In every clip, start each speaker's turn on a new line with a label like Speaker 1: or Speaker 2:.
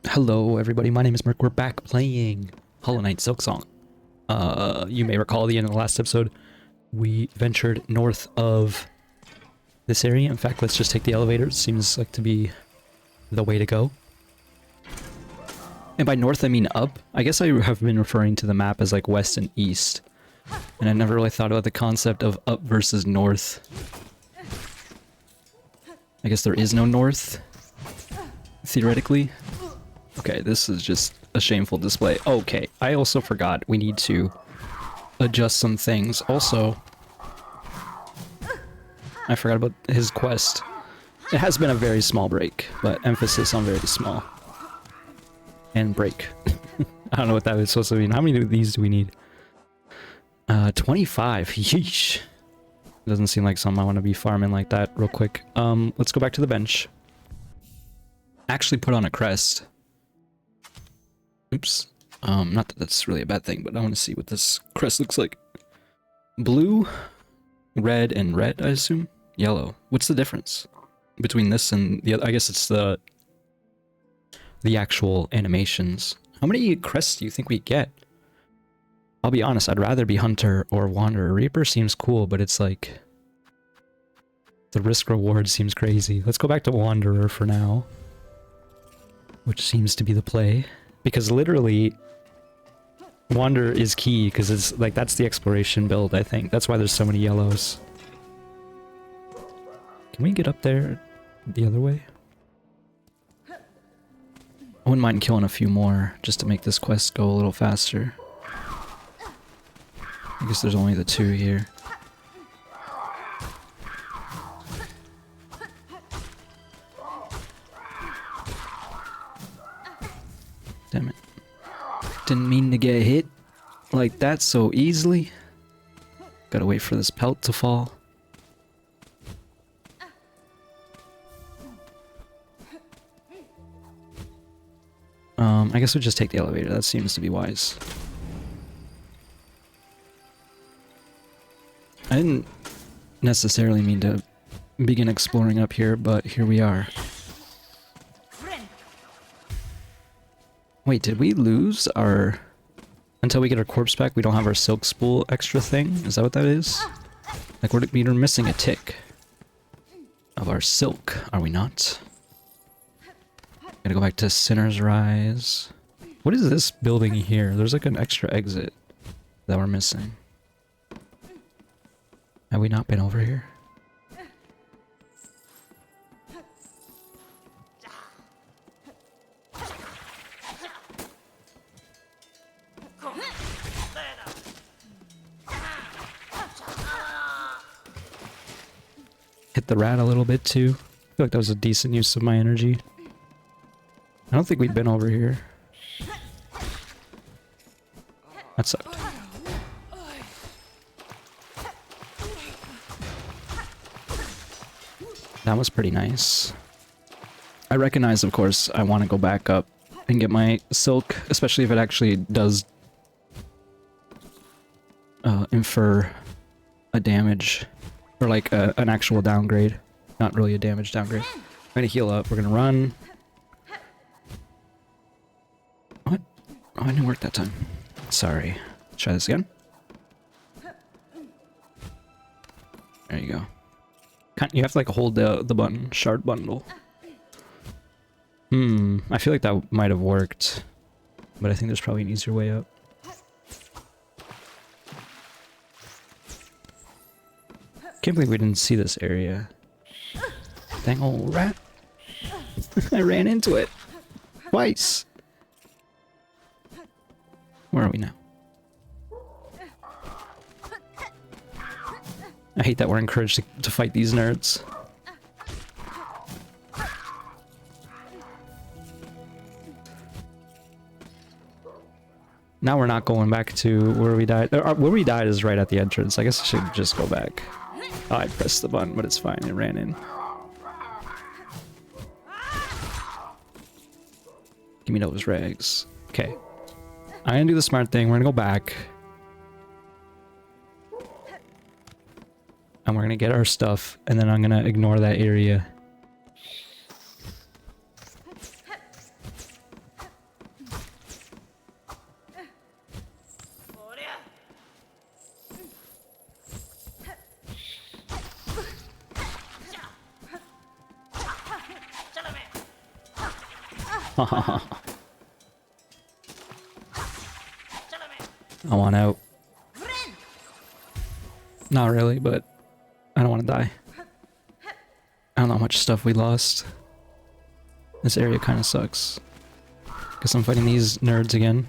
Speaker 1: Hello everybody, my name is Merc. We're back playing Hollow Knight Silksong. You may recall the end of the last episode, we ventured north of this area. In fact, let's just take the elevator. It seems like to be the way to go. And by north I mean up. I guess I have been referring to the map as like west and east. And I never really thought about the concept of up versus north. I guess there is no north, theoretically. Okay, this is just a shameful display. Okay, I also forgot we need to adjust some things. Also, I forgot about his quest. It has been a very small break, but emphasis on very small. And break. I don't know what that is supposed to mean. How many of these do we need? 25. Yeesh. Doesn't seem like something I want to be farming like that real quick. Let's go back to the bench. Actually put on a crest. Oops. Not that that's really a bad thing, but I want to see what this crest looks like. Blue, red, and red, I assume? Yellow. What's the difference between this and the other? I guess it's the actual animations. How many crests do you think we get? I'll be honest, I'd rather be Hunter or Wanderer. Reaper seems cool, but it's like... the risk-reward seems crazy. Let's go back to Wanderer for now. Which seems to be the play. Because literally, Wander is key, because it's like, that's the exploration build, I think. That's why there's so many yellows. Can we get up there the other way? I wouldn't mind killing a few more, just to make this quest go a little faster. I guess there's only the two here. Damn it. Didn't mean to get hit like that so easily. Gotta wait for this pelt to fall. I guess we'll just take the elevator. That seems to be wise. I didn't necessarily mean to begin exploring up here, but here we are. Wait, did we lose our... until we get our corpse back, we don't have our silk spool extra thing? Is that what that is? Like, we're missing a tick of our silk, are we not? Gotta go back to Sinner's Rise. What is this building here? There's like an extra exit that we're missing. Have we not been over here? Hit the rat a little bit too. I feel like that was a decent use of my energy. I don't think we'd been over here. That sucked. That was pretty nice. I recognize, of course, I want to go back up and get my silk, especially if it actually does infer a damage, or like an actual downgrade. Not really a damage downgrade. I'm gonna heal up, we're gonna run. What? Oh, it didn't work that time. Sorry. Let's try this again. There you go. You have to like hold the button, shard bundle. I feel like that might have worked, but I think there's probably an easier way up. Can't believe we didn't see this area. Dang old rat. I ran into it. Twice. Where are we now? I hate that we're encouraged to fight these nerds. Now we're not going back to where we died. Where we died is right at the entrance. I guess I should just go back. Oh, I pressed the button, but it's fine. It ran in. Give me those rags. Okay. I'm gonna do the smart thing. We're gonna go back. And we're gonna get our stuff, and then I'm gonna ignore that area. I want out. Not really, but I don't want to die. I don't know how much stuff we lost. This area kind of sucks. Guess I'm fighting these nerds again.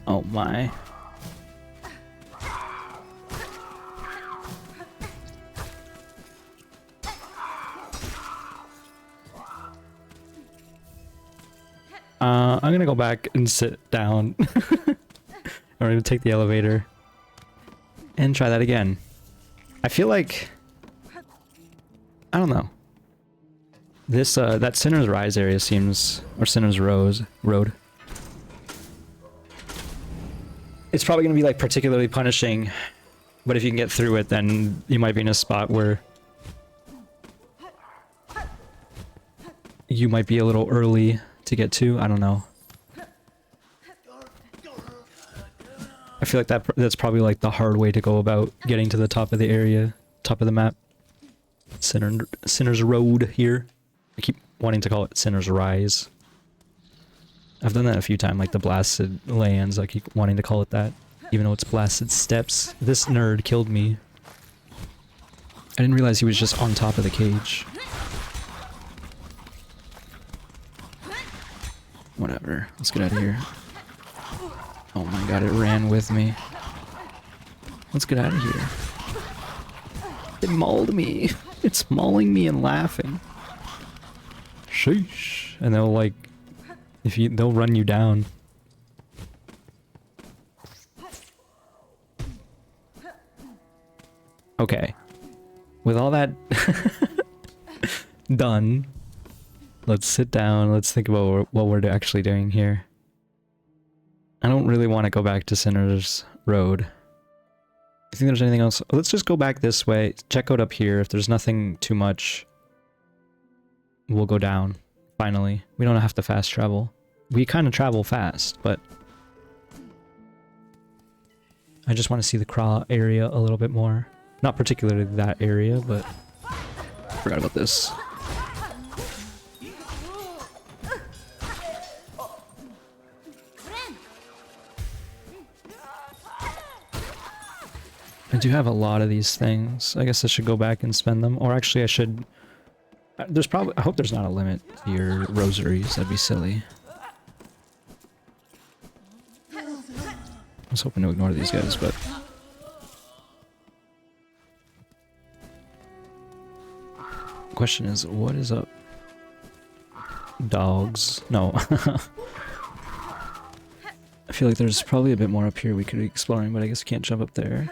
Speaker 1: Oh my. I'm gonna go back and sit down. I'm gonna take the elevator and try that again. I feel like, I don't know. This that Sinner's Rise area seems, or Sinner's Road. It's probably gonna be like particularly punishing, but if you can get through it, then you might be in a spot where you might be a little early to get to. I don't know. I feel like that's probably like the hard way to go about getting to the top of the area, top of the map. Sinner's Road here. I keep wanting to call it Sinner's Rise. I've done that a few times, like the Blasted Lands. I keep wanting to call it that, even though it's Blasted Steps. This nerd killed me. I didn't realize he was just on top of the cage. Whatever. Let's get out of here. Oh my god, it ran with me. Let's get out of here. It mauled me. It's mauling me and laughing. Sheesh. And they'll like, they'll run you down. Okay. With all that done, let's sit down. Let's think about what we're actually doing here. I don't really want to go back to Sinner's Road. You think there's anything else? Let's just go back this way. Check out up here. If there's nothing too much, we'll go down. Finally. We don't have to fast travel. We kind of travel fast, but I just want to see the craw area a little bit more. Not particularly that area, but I forgot about this. I do have a lot of these things. I guess I should go back and spend them. Or actually I should... There's probably... I hope there's not a limit to your rosaries. That'd be silly. I was hoping to ignore these guys, but... Question is, what is up? Dogs. No. I feel like there's probably a bit more up here we could be exploring, but I guess I can't jump up there.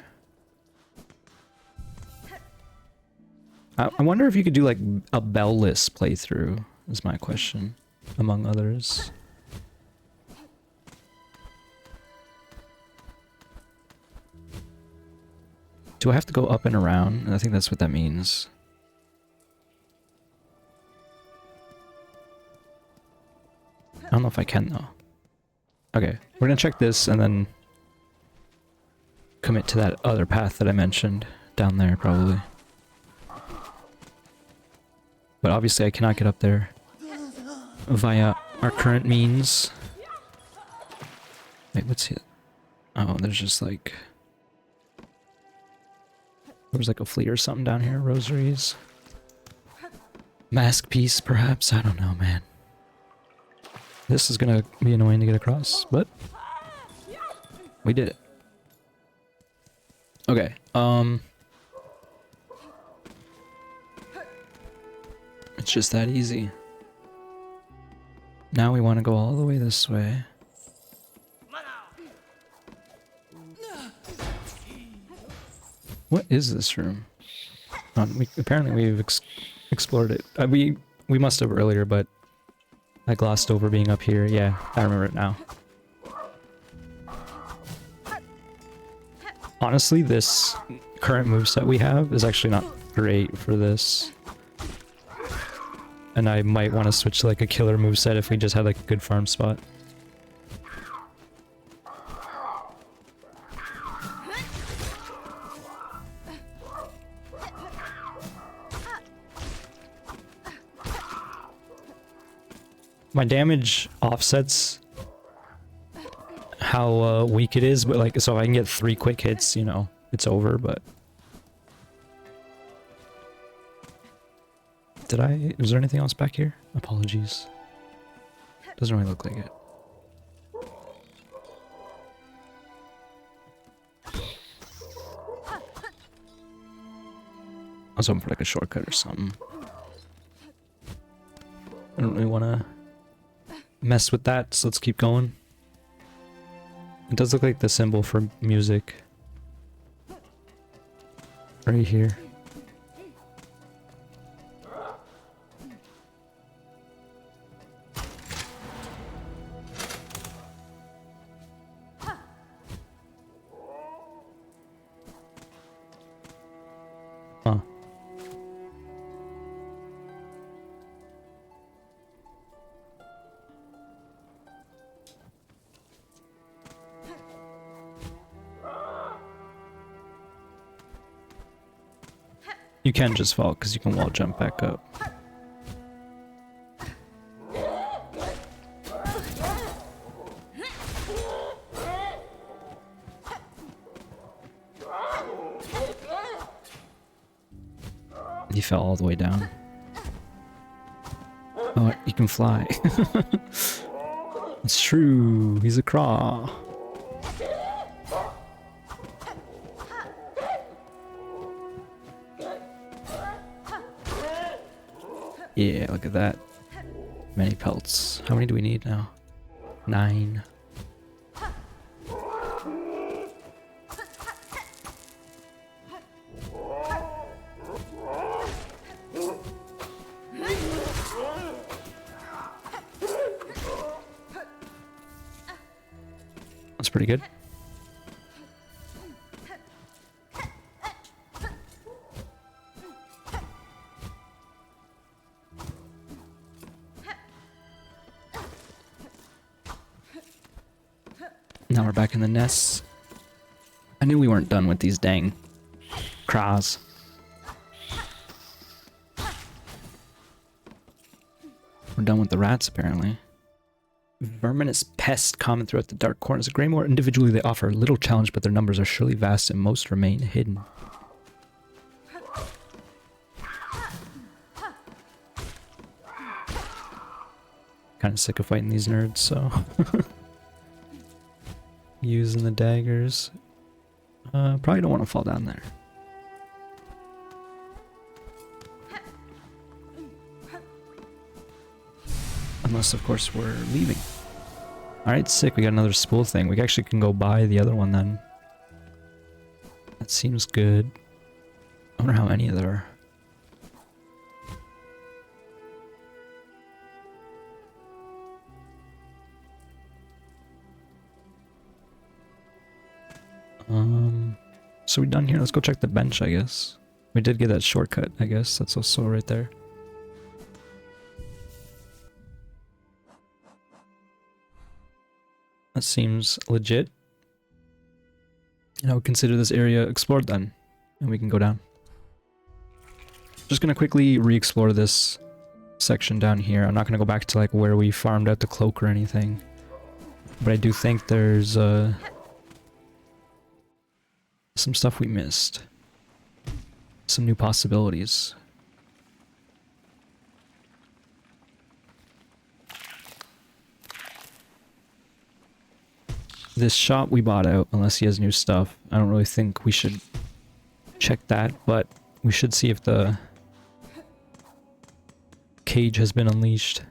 Speaker 1: I wonder if you could do like a bell-less playthrough, is my question, among others. Do I have to go up and around? I think that's what that means. I don't know if I can though. Okay, we're gonna check this and then commit to that other path that I mentioned down there probably. But obviously I cannot get up there via our current means. Wait, what's it? Oh, there's just like... There was like a fleet or something down here. Rosaries. Mask piece, perhaps? I don't know, man. This is gonna be annoying to get across, but... we did it. Okay, it's just that easy. Now we want to go all the way this way. What is this room? Apparently we've explored it. We must have earlier, but I glossed over being up here. Yeah, I remember it now. Honestly, this current moveset we have is actually not great for this. And I might want to switch to like a killer moveset if we just had like a good farm spot. My damage offsets how weak it is, but like, so if I can get 3 quick hits, you know, it's over, but... Was there anything else back here? Apologies. Doesn't really look like it. I was hoping for like a shortcut or something. I don't really want to mess with that, so let's keep going. It does look like the symbol for music. Right here. Huh. You can just fall because you can wall jump back up. He fell all the way down. Oh, he can fly. It's true. He's a craw. Yeah, look at that. Many pelts. How many do we need now? 9. That's pretty good. Now we're back in the nests. I knew we weren't done with these dang craws. We're done with the rats, apparently. Verminous pest common throughout the dark corners of Greymore. Individually, they offer little challenge, but their numbers are surely vast and most remain hidden. Kind of sick of fighting these nerds, so... Using the daggers. Probably don't want to fall down there. Unless, of course, we're leaving. Alright, sick. We got another spool thing. We actually can go buy the other one then. That seems good. I wonder how many there are. So we done here? Let's go check the bench, I guess. We did get that shortcut, I guess. That's also right there. That seems legit. And I would consider this area explored then. And we can go down. Just gonna quickly re-explore this section down here. I'm not gonna go back to like where we farmed out the cloak or anything. But I do think there's some stuff we missed. Some new possibilities. This shop we bought out, unless he has new stuff. I don't really think we should check that, but we should see if the cage has been unleashed.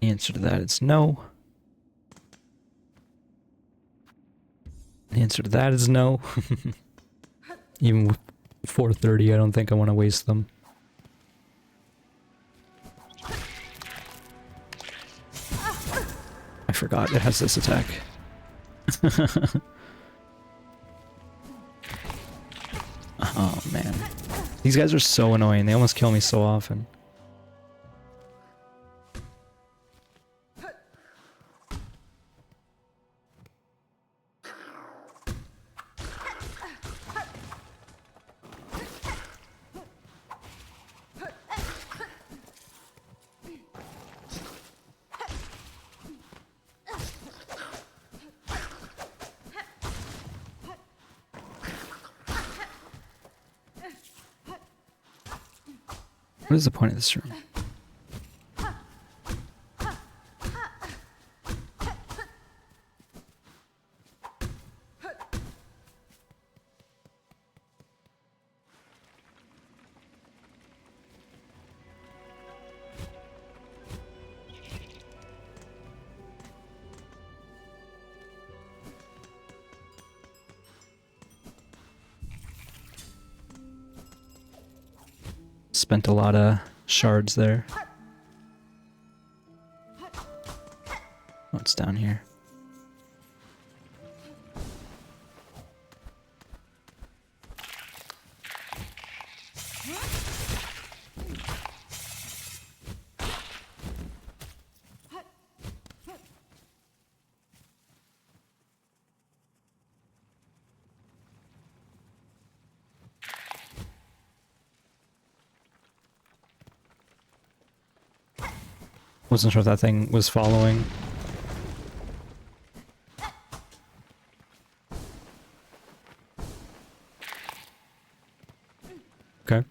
Speaker 1: The answer to that is no. The answer to that is no. Even with 430, I don't think I want to waste them. I forgot it has this attack. Oh man. These guys are so annoying. They almost kill me so often. What is the point of this room? Spent a lot of shards there. What's down here? Wasn't sure if that thing was following. Okay.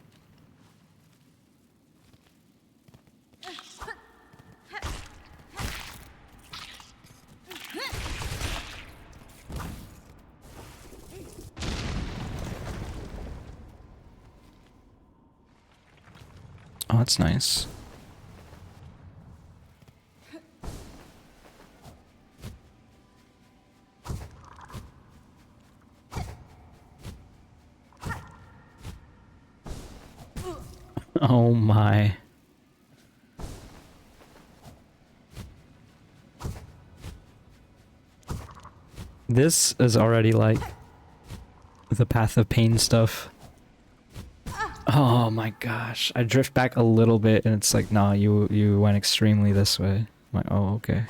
Speaker 1: Oh, that's nice. Oh my. This is already like the path of pain stuff. Oh my gosh. I drift back a little bit and it's like, nah, you went extremely this way. I'm like, oh, okay.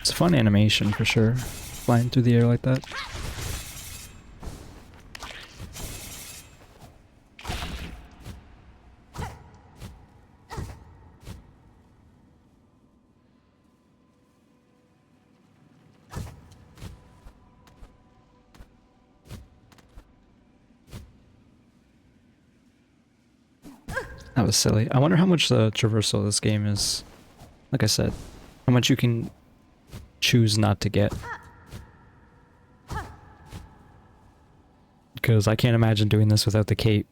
Speaker 1: It's a fun animation for sure, flying through the air like that. That was silly. I wonder how much the traversal of this game is. Like I said, how much you can choose not to get. Because I can't imagine doing this without the cape.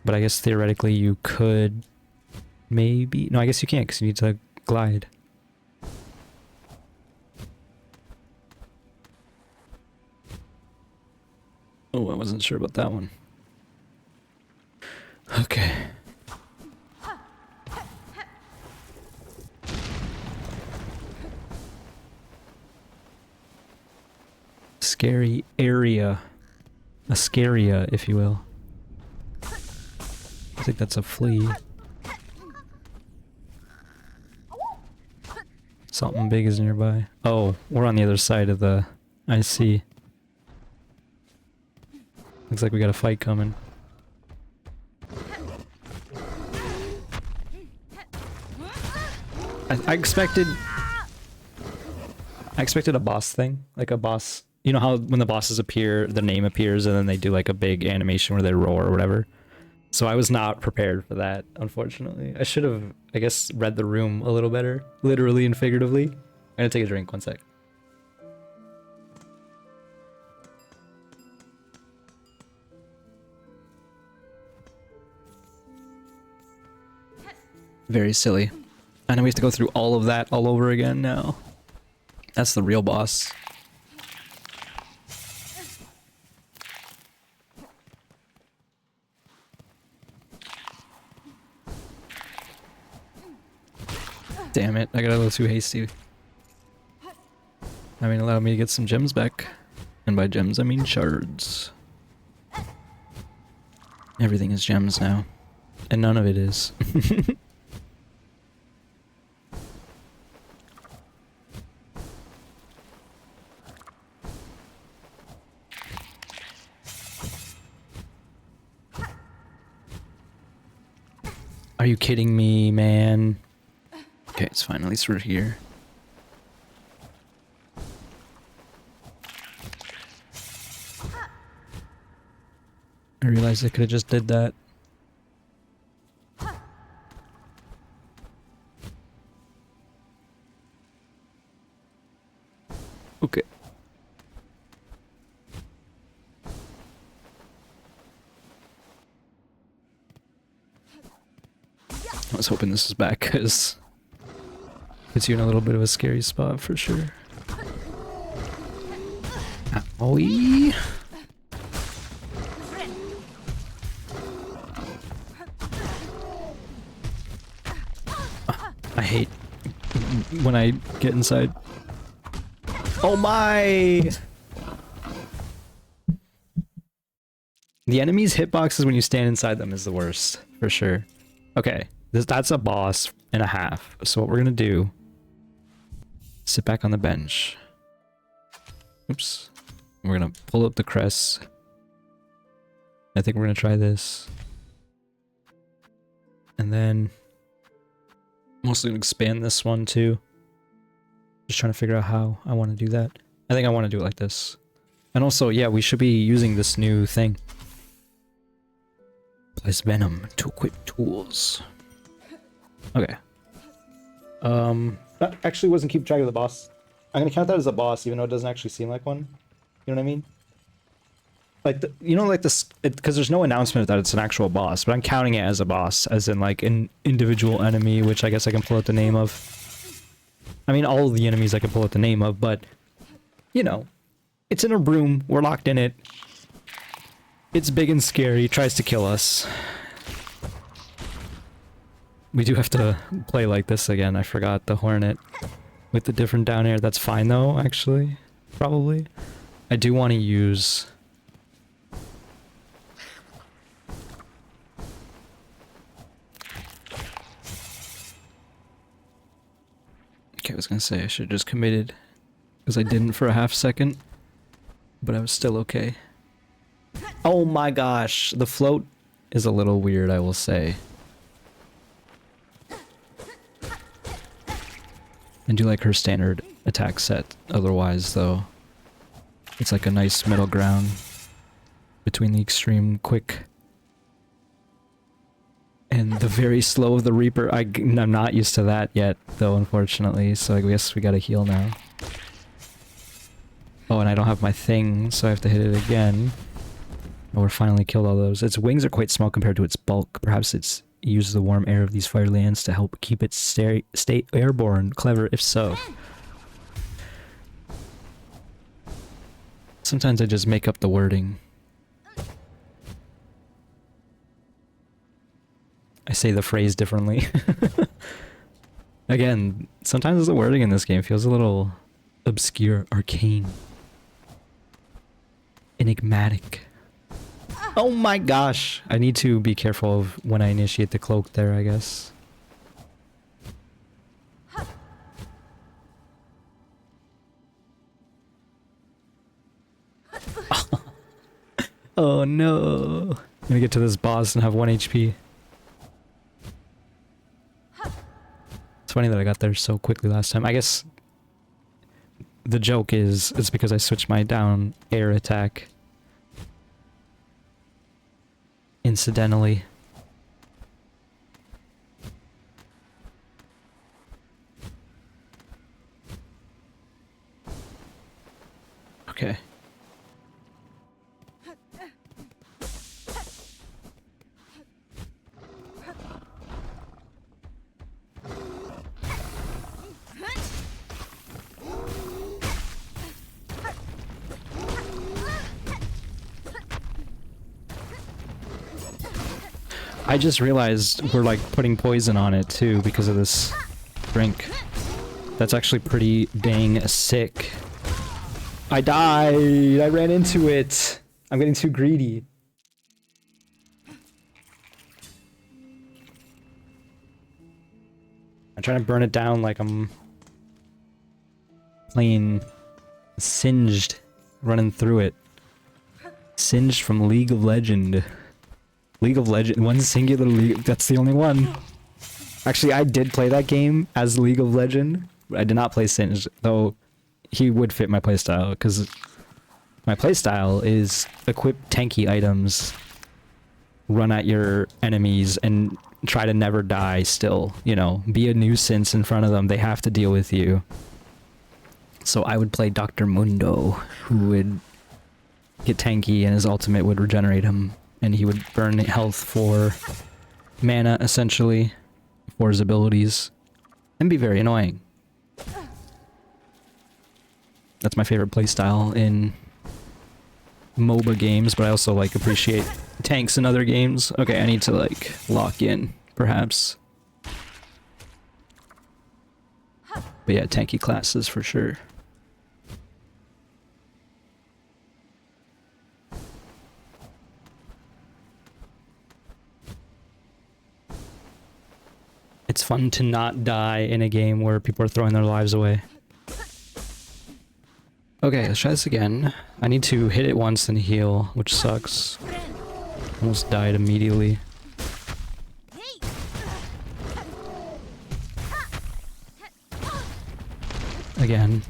Speaker 1: But I guess theoretically you could maybe... No, I guess you can't because you need to glide. Oh, I wasn't sure about that one. Okay. Scary area. A scaria, if you will. I think that's a flea. Something big is nearby. Oh, we're on the other side of the... I see. Looks like we got a fight coming. I expected a boss thing, like a boss. You know how when the bosses appear, the name appears, and then they do like a big animation where they roar or whatever. So I was not prepared for that, unfortunately. I should have, I guess, read the room a little better, literally and figuratively. I'm gonna take a drink, one sec. Very silly. I know we have to go through all of that all over again now. That's the real boss. Damn it, I got a little too hasty. I mean, allow me to get some gems back. And by gems, I mean shards. Everything is gems now. And none of it is. Are you kidding me, man? Okay, it's fine. At least we're here. I realized I could have just did that. Okay. I was hoping this is back, because puts you in a little bit of a scary spot for sure. Owie. I hate when I get inside. Oh my! The enemy's hitboxes when you stand inside them is the worst, for sure. Okay, that's a boss and a half. So what we're gonna do, sit back on the bench. Oops. We're gonna pull up the crests. I think we're gonna try this. And then mostly gonna expand this one too. Just trying to figure out how I want to do that. I think I want to do it like this. And also, yeah, we should be using this new thing. Place Venom to equip tools. Okay. That actually wasn't keep track of the boss. I'm gonna count that as a boss, even though it doesn't actually seem like one. You know what I mean? Like, you know, like this, because there's no announcement that it's an actual boss, but I'm counting it as a boss, as in like an individual enemy, which I guess I can pull out the name of. I mean, all of the enemies I can pull out the name of, but, you know, it's in a room, we're locked in it. It's big and scary, tries to kill us. We do have to play like this again, I forgot the Hornet. With the different down air, that's fine though, actually. Probably. I do want to use... Okay, I was gonna say I should have just committed, because I didn't for a half second, but I was still okay. Oh my gosh, the float is a little weird, I will say. I do like her standard attack set, otherwise though, it's like a nice middle ground between the extreme quick and the very slow of the Reaper. I'm not used to that yet, though, unfortunately, so I guess we gotta heal now. Oh, and I don't have my thing, so I have to hit it again. Oh, we're finally killed all those. Its wings are quite small compared to its bulk. Perhaps it uses the warm air of these firelands to help keep it stay airborne. Clever, if so. Sometimes I just make up the wording. I say the phrase differently. Again, sometimes the wording in this game feels a little obscure, arcane, enigmatic. Oh my gosh! I need to be careful of when I initiate the cloak there, I guess. Oh no! I'm gonna get to this boss and have 1 HP. It's funny that I got there so quickly last time. I guess the joke is it's because I switched my down air attack incidentally. Okay. I just realized we're like putting poison on it too because of this drink. That's actually pretty dang sick. I died. I ran into it. I'm getting too greedy. I'm trying to burn it down like I'm playing Singed, running through it. Singed from League of Legend. League of Legend, one singular league, that's the only one. Actually, I did play that game as League of Legend, but I did not play Singed, though he would fit my playstyle, because my playstyle is equip tanky items, run at your enemies, and try to never die still, you know, be a nuisance in front of them, they have to deal with you. So I would play Dr. Mundo, who would get tanky and his ultimate would regenerate him, and he would burn health for mana, essentially, for his abilities, and be very annoying. That's my favorite playstyle in MOBA games, but I also like appreciate tanks in other games. Okay, I need to like lock in, perhaps. But yeah, tanky classes for sure. It's fun to not die in a game where people are throwing their lives away. Okay, let's try this again. I need to hit it once and heal, which sucks. Almost died immediately. Again.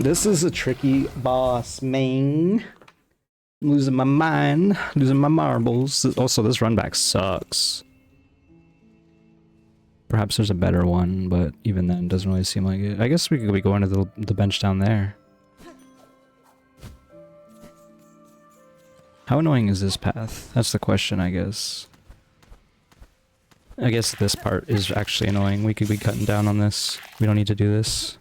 Speaker 1: This is a tricky boss, man. I'm losing my mind, losing my marbles. Also, this run back sucks. Perhaps there's a better one, but even then, it doesn't really seem like it. I guess we could be going to the bench down there. How annoying is this path? That's the question, I guess. I guess this part is actually annoying. We could be cutting down on this. We don't need to do this.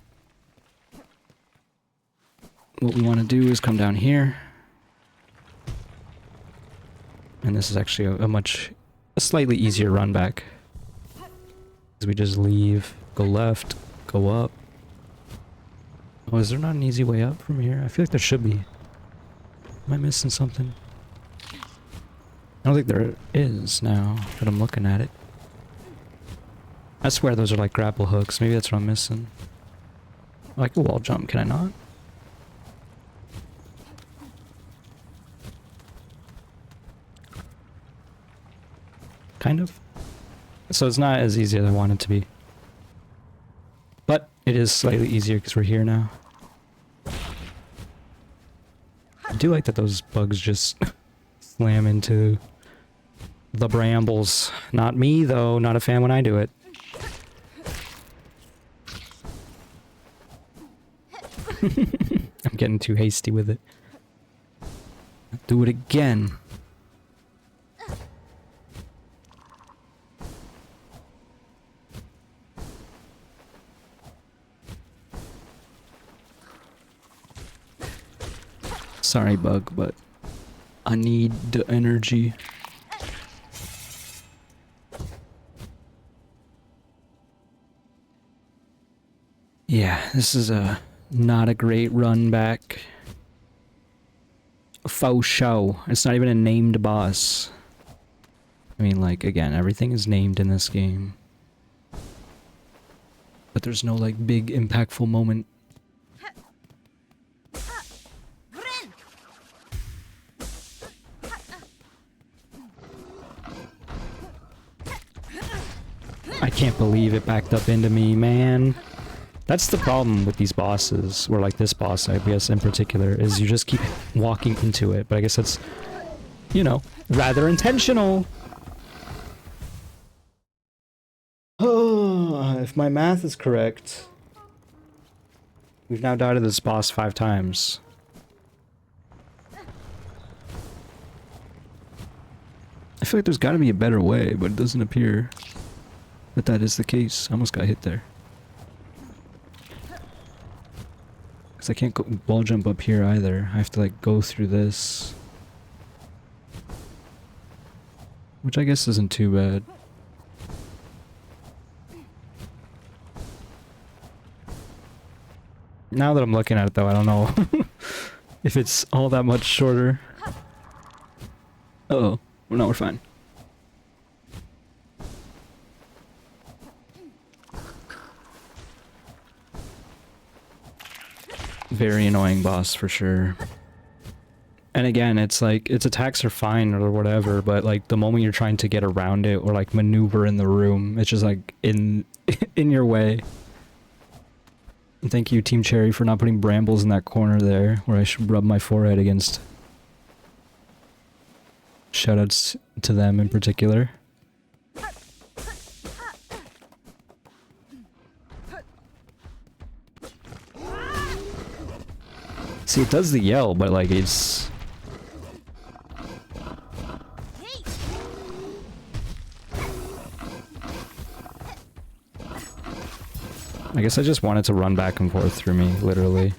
Speaker 1: What we want to do is come down here. And this is actually a slightly easier run back. Because we just leave, go left, go up. Oh, is there not an easy way up from here? I feel like there should be. Am I missing something? I don't think there is now that I'm looking at it. I swear those are like grapple hooks. Maybe that's what I'm missing. Oh, I can wall jump, can I not? Kind of. So it's not as easy as I want it to be. But it is slightly easier because we're here now. I do like that those bugs just slam into the brambles. Not me, though. Not a fan when I do it. I'm getting too hasty with it. Do it again. Sorry, bug, but I need the energy. Yeah, this is not a great run back. Faux show. It's not even a named boss. I mean, like, again, everything is named in this game. But there's no, like, big impactful moment. I can't believe it backed up into me, man. That's the problem with these bosses, or like this boss, I guess, in particular, is you just keep walking into it. But I guess that's, you know, rather intentional. Oh, if my math is correct, we've now died to this boss 5 times. I feel like there's got to be a better way, but it doesn't appear that that is the case. I almost got hit there. Because I can't go wall jump up here either. I have to like go through this. Which I guess isn't too bad. Now that I'm looking at it though, I don't know if it's all that much shorter. Uh-oh. Well, no, we're fine. Very annoying boss for sure. And again, it's like, its attacks are fine or whatever, but like the moment you're trying to get around it or like maneuver in the room, it's just like in your way. And thank you, Team Cherry, for not putting brambles in that corner there where I should rub my forehead against. Shoutouts to them in particular. See, it does the yell, but like it's... I guess I just wanted to run back and forth through me, literally.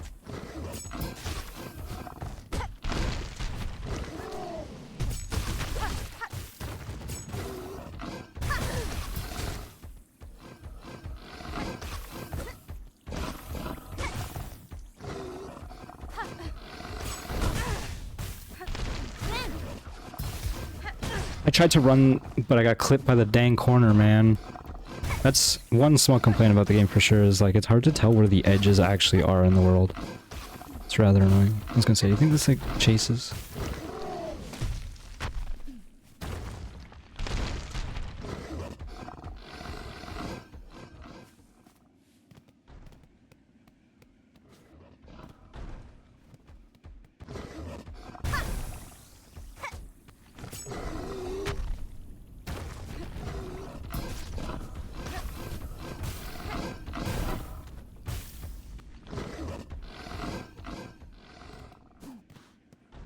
Speaker 1: I tried to run, but I got clipped by the dang corner, man. That's one small complaint about the game for sure, is like it's hard to tell where the edges actually are in the world. It's rather annoying. I was gonna say, you think this like chases?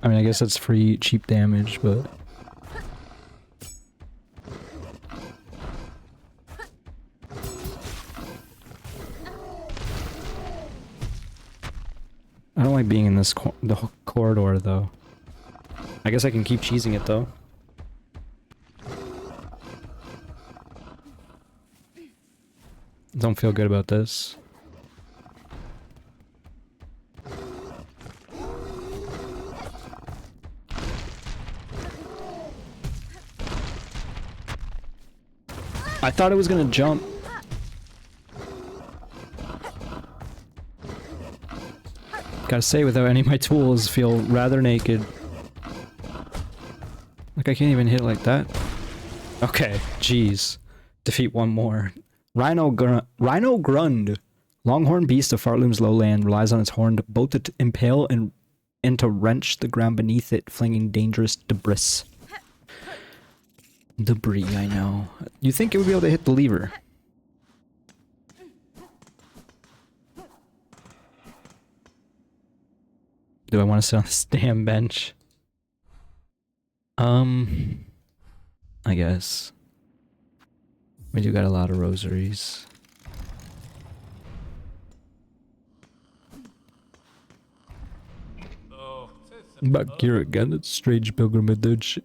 Speaker 1: I mean, I guess that's free, cheap damage, but... I don't like being in this the corridor, though. I guess I can keep cheesing it, though. Don't feel good about this. I thought it was gonna jump. Gotta say, without any of my tools, feel rather naked. Like, I can't even hit it like that. Okay, jeez. Defeat one more. Rhino Grund. Longhorn beast of Fartloom's lowland relies on its horn both to impale and to wrench the ground beneath it, flinging dangerous debris. Debris, I know. You think it would be able to hit the lever? Do I want to sit on this damn bench? I guess. We do got a lot of rosaries. Back here again, it's strange pilgrimage.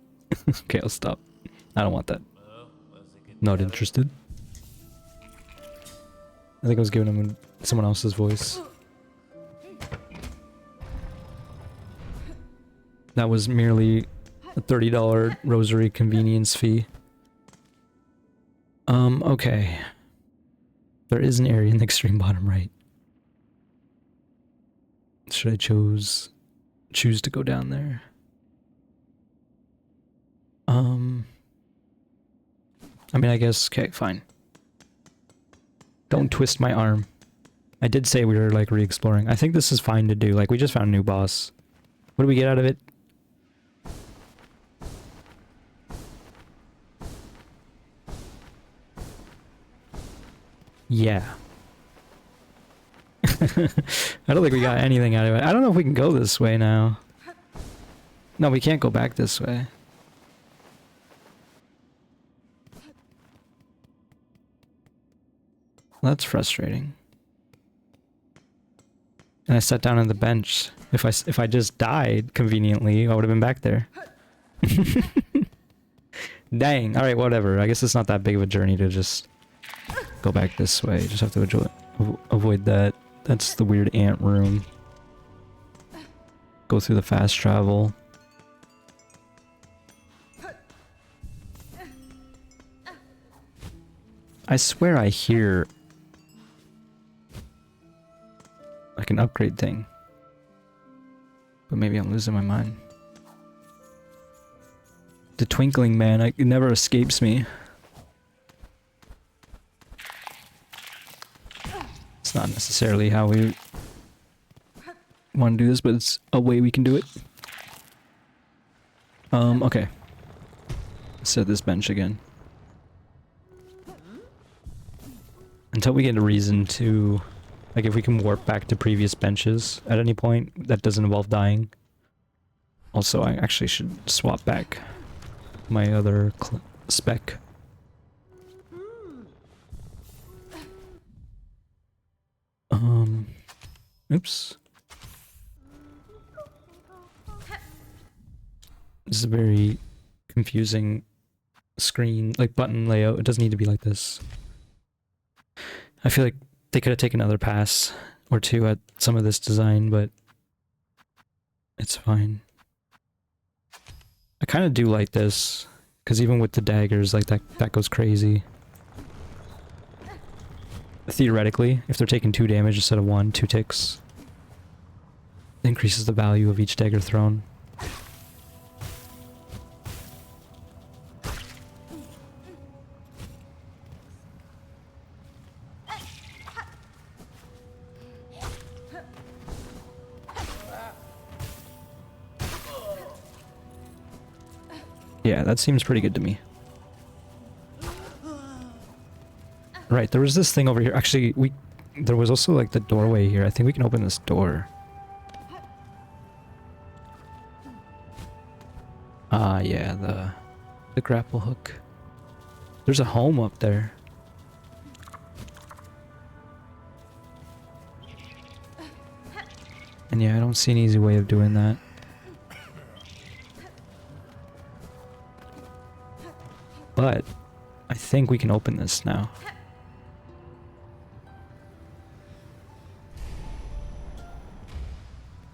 Speaker 1: Okay, I'll stop. I don't want that. Not interested. I think I was giving him someone else's voice. That was merely a $30 rosary convenience fee. Okay. There is an area in the extreme bottom right. Should I choose to go down there? I mean, I guess, okay, fine. Don't twist my arm. I did say we were, like, re-exploring. I think this is fine to do. Like, we just found a new boss. What do we get out of it? Yeah. I don't think we got anything out of it. I don't know if we can go this way now. No, we can't go back this way. That's frustrating. And I sat down on the bench. If I just died conveniently, I would have been back there. Dang. All right, whatever. I guess it's not that big of a journey to just go back this way. Just have to avoid that That's the weird ant room. Go through the fast travel. I swear I hear like an upgrade thing. But maybe I'm losing my mind. The twinkling man, it never escapes me. It's not necessarily how we want to do this, but it's a way we can do it. Okay. Let's set this bench again. Until we get a reason to... Like, if we can warp back to previous benches at any point, that doesn't involve dying. Also, I actually should swap back my other spec. Oops. This is a very confusing screen, like button layout. It doesn't need to be like this. I feel like they could have taken another pass or two at some of this design, but it's fine. I kind of do like this, because even with the daggers, like that goes crazy. Theoretically, if they're taking 2 damage instead of 1, 2 ticks, it increases the value of each dagger thrown. Yeah, that seems pretty good to me. Right, there was this thing over here. Actually, there was also like the doorway here. I think we can open this door. Ah, yeah, the grapple hook. There's a home up there. And yeah, I don't see an easy way of doing that. But I think we can open this now.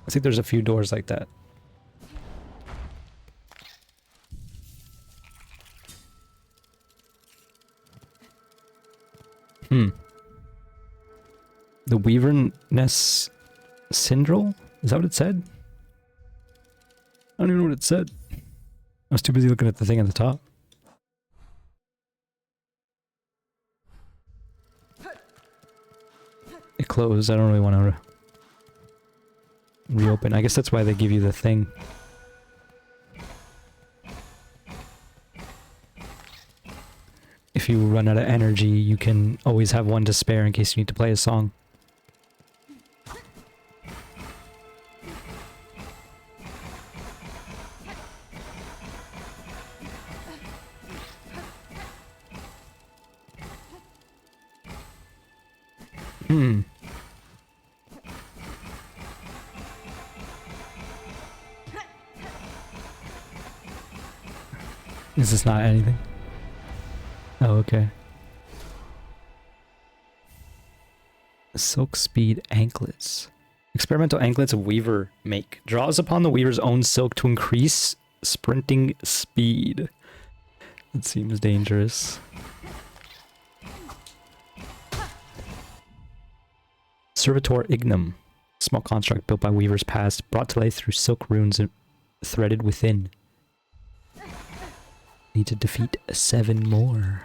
Speaker 1: I think there's a few doors like that. The Weaver Nest Syndrome? Is that what it said? I don't even know what it said. I was too busy looking at the thing at the top. It closed. I don't really want to reopen. I guess that's why they give you the thing. If you run out of energy, you can always have one to spare in case you need to play a song. Is this not anything? Oh, okay. Silk speed anklets. Experimental anklets a weaver make. Draws upon the weaver's own silk to increase sprinting speed. It seems dangerous. Servitor Ignum. Small construct built by weavers past, brought to life through silk runes threaded within. Need to defeat 7 more.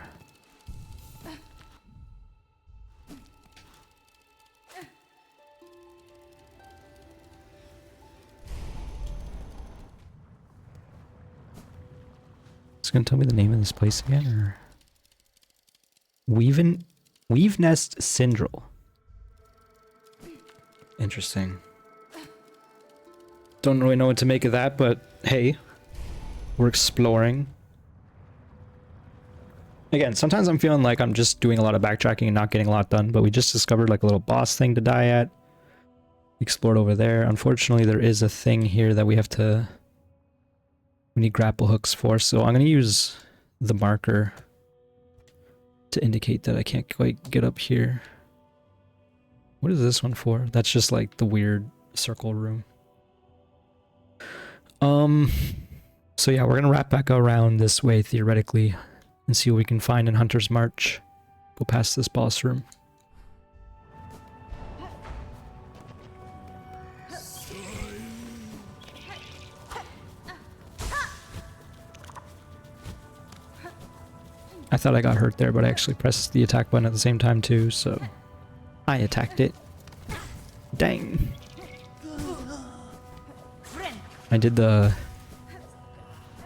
Speaker 1: It's gonna tell me the name of this place again, or Weave Nest Syndrome. Interesting. Don't really know what to make of that, but hey, we're exploring. Again, sometimes I'm feeling like I'm just doing a lot of backtracking and not getting a lot done, but we just discovered like a little boss thing to die at. Explored over there. Unfortunately, there is a thing here that we need grapple hooks for, so I'm going to use the marker to indicate that I can't quite get up here. What is this one for? That's just like the weird circle room. So yeah, we're gonna wrap back around this way theoretically and see what we can find in Hunter's March. Go past this boss room. I thought I got hurt there, but I actually pressed the attack button at the same time too, so I attacked it. Dang. I did the...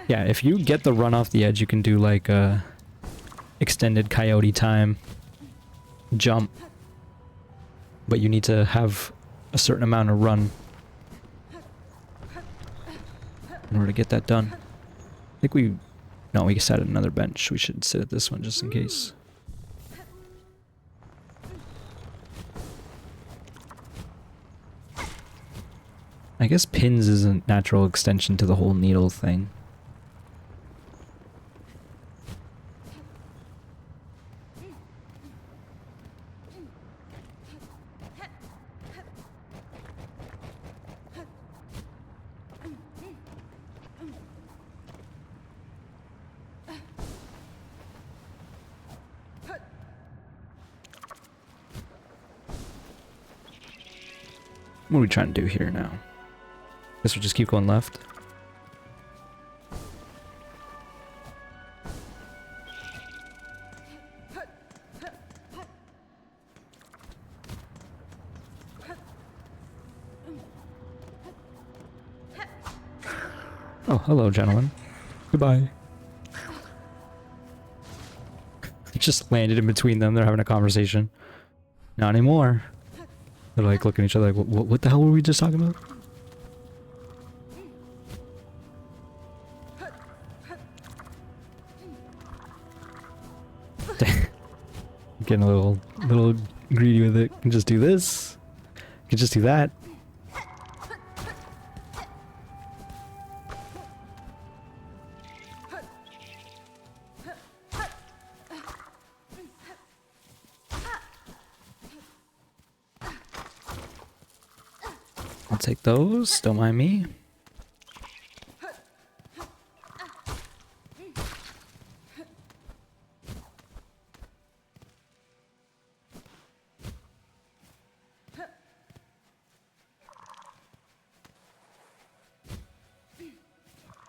Speaker 1: Yeah, if you get the run off the edge, you can do like a extended coyote time jump. But you need to have a certain amount of run in order to get that done. I think we... No, we sat at another bench. We should sit at this one just in case. I guess pins is a natural extension to the whole needle thing. What are we trying to do here now? Guess we'll just keep going left. Oh, hello, gentlemen. Goodbye. Just landed in between them. They're having a conversation. Not anymore. They're like looking at each other like, what the hell were we just talking about? Getting a little greedy with it. Can just do this. Can just do that. I'll take those. Don't mind me.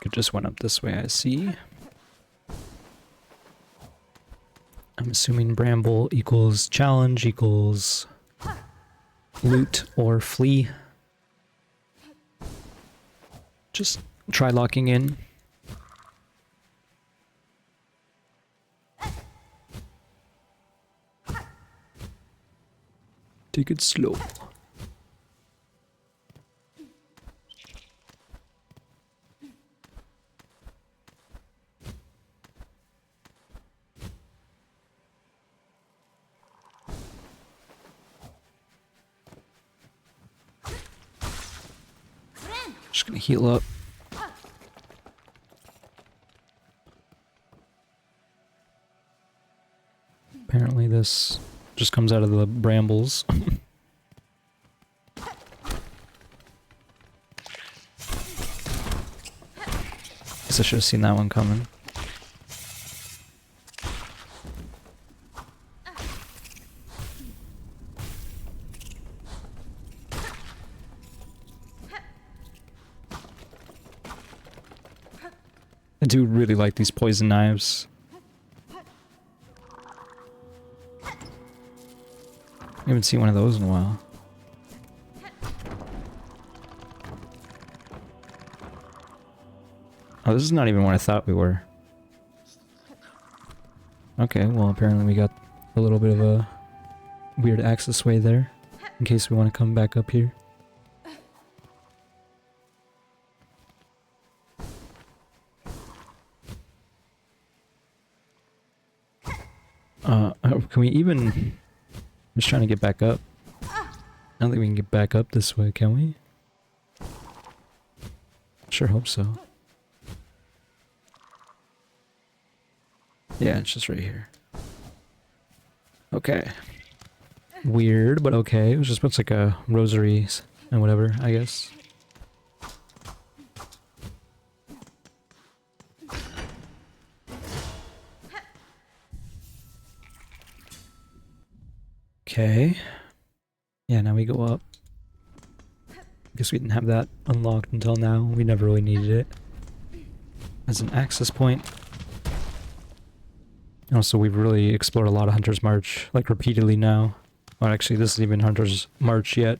Speaker 1: It just went up this way, I see. I'm assuming bramble equals challenge equals loot or flee. Just try locking in. Take it slow. Just gonna heal up. Apparently this just comes out of the brambles. Guess I should have seen that one coming. I do really like these poison knives. I haven't seen one of those in a while. Oh, this is not even what I thought we were. Okay, well apparently we got a little bit of a weird access way there, in case we want to come back up here. Can we even... I'm just trying to get back up. I don't think we can get back up this way, can we? Sure hope so. Yeah, it's just right here. Okay. weird, but okay. It was just looks like a rosary and whatever, I guess. Okay. Yeah, now we go up. Guess we didn't have that unlocked until now. We never really needed it as an access point. And also, we've really explored a lot of Hunter's March, like repeatedly now. Well, actually, this isn't even Hunter's March yet.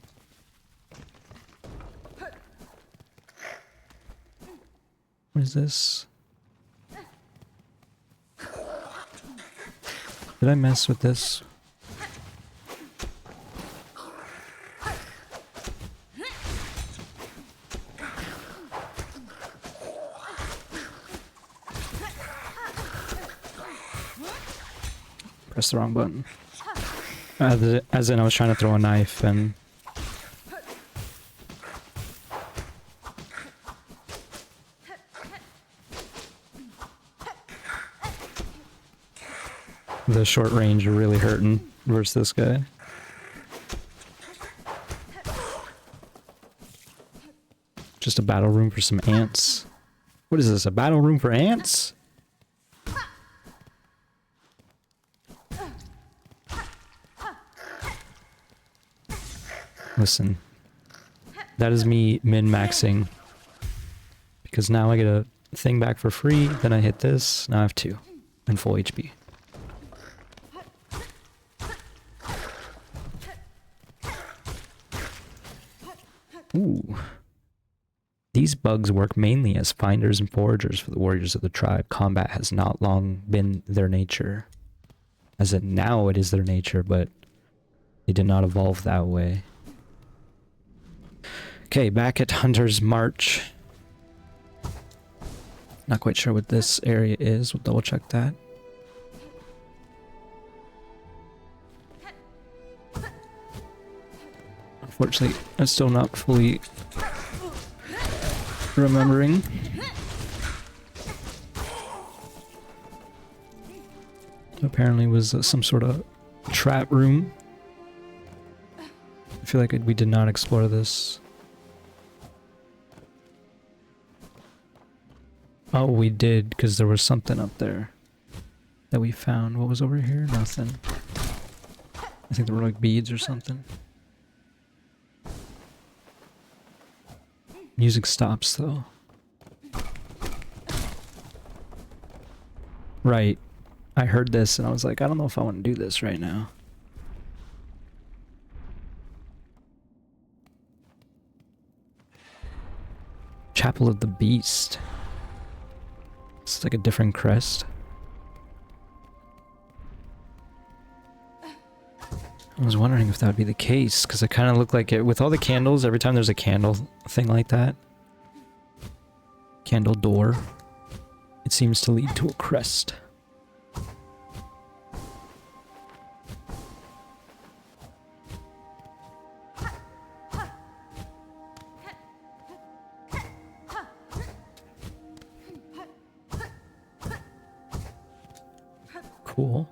Speaker 1: What is this? Did I mess with this? Press the wrong button. As in, I was trying to throw a knife and... the short range are really hurting versus this guy. Just a battle room for some ants. What is this, a battle room for ants? Listen, that is me min-maxing. Because now I get a thing back for free, then I hit this, now I have 2. And full HP. Ooh. These bugs work mainly as finders and foragers for the warriors of the tribe. Combat has not long been their nature. As in now it is their nature, but they did not evolve that way. Okay, back at Hunter's March. Not quite sure what this area is. We'll double check that. Unfortunately, I'm still not fully remembering. Apparently was some sort of trap room. I feel like we did not explore this. Oh, we did, because there was something up there that we found. What was over here? Nothing. I think there were like beads or something. Music stops though. Right. I heard this and I was like, I don't know if I want to do this right now. Chapel of the Beast. It's like a different crest. I was wondering if that would be the case, because it kind of looked like it, with all the candles, every time there's a candle thing like that, candle door, it seems to lead to a crest. Cool.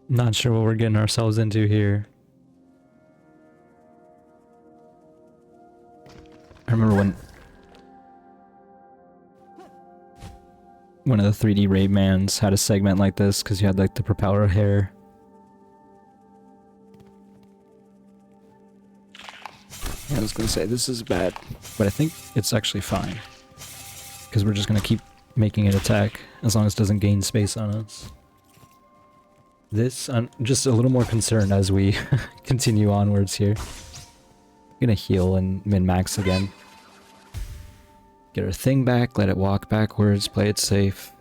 Speaker 1: Not sure what we're getting ourselves into here. I remember when one of the 3D Raymans had a segment like this because you had like the propeller hair. Yeah, I was gonna say this is bad, but I think it's actually fine because we're just gonna keep making it attack as long as it doesn't gain space on us. This, I'm just a little more concerned as we continue onwards here. I'm gonna heal and min-max again. Get our thing back, let it walk backwards, play it safe.